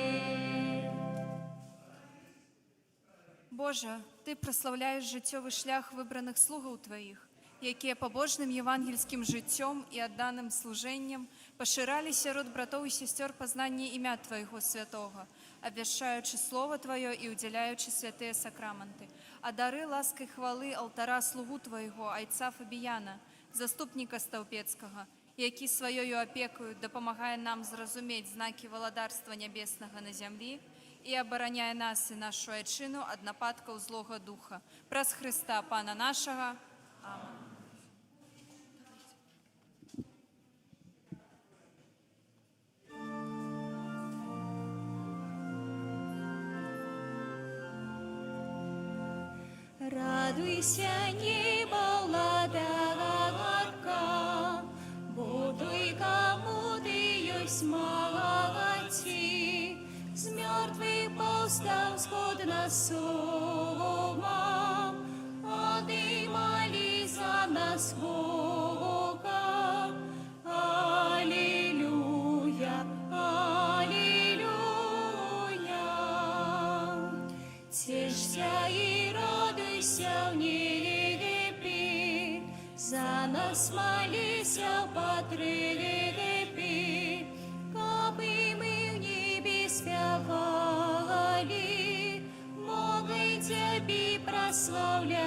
Speaker 11: Боже, Ти прославляєш життєвий шлях вибраних слугаў Твоїх, якія побожним євангельським життям і адданим служенням поширали сярод братоў і сестер познання імя Твоего святого, обвящаючи Слово Твое і уділяючи святые сакраменти. А дари ласки хвали алтара слугу Твоего, айца Фабіяна, заступника Стаўпецкага, які сваёю опекою допомагає нам зрозуміти знаки володарства небесного на землі і обороняє нас і нашу айчину ад нападкаў злого духа. Праз Христа Пана нашого. Аминь.
Speaker 1: Радуйся, небо, ладарка, будуй, кому ты есть молодцы, с мертвых повстал сход на сома, а ты моли за нас Бога. Аллилуйя, аллилуйя. Тешься и радуйся в небе, за нас молися, потреби, кабы мы в небе спевали, могли Тебе прославлять.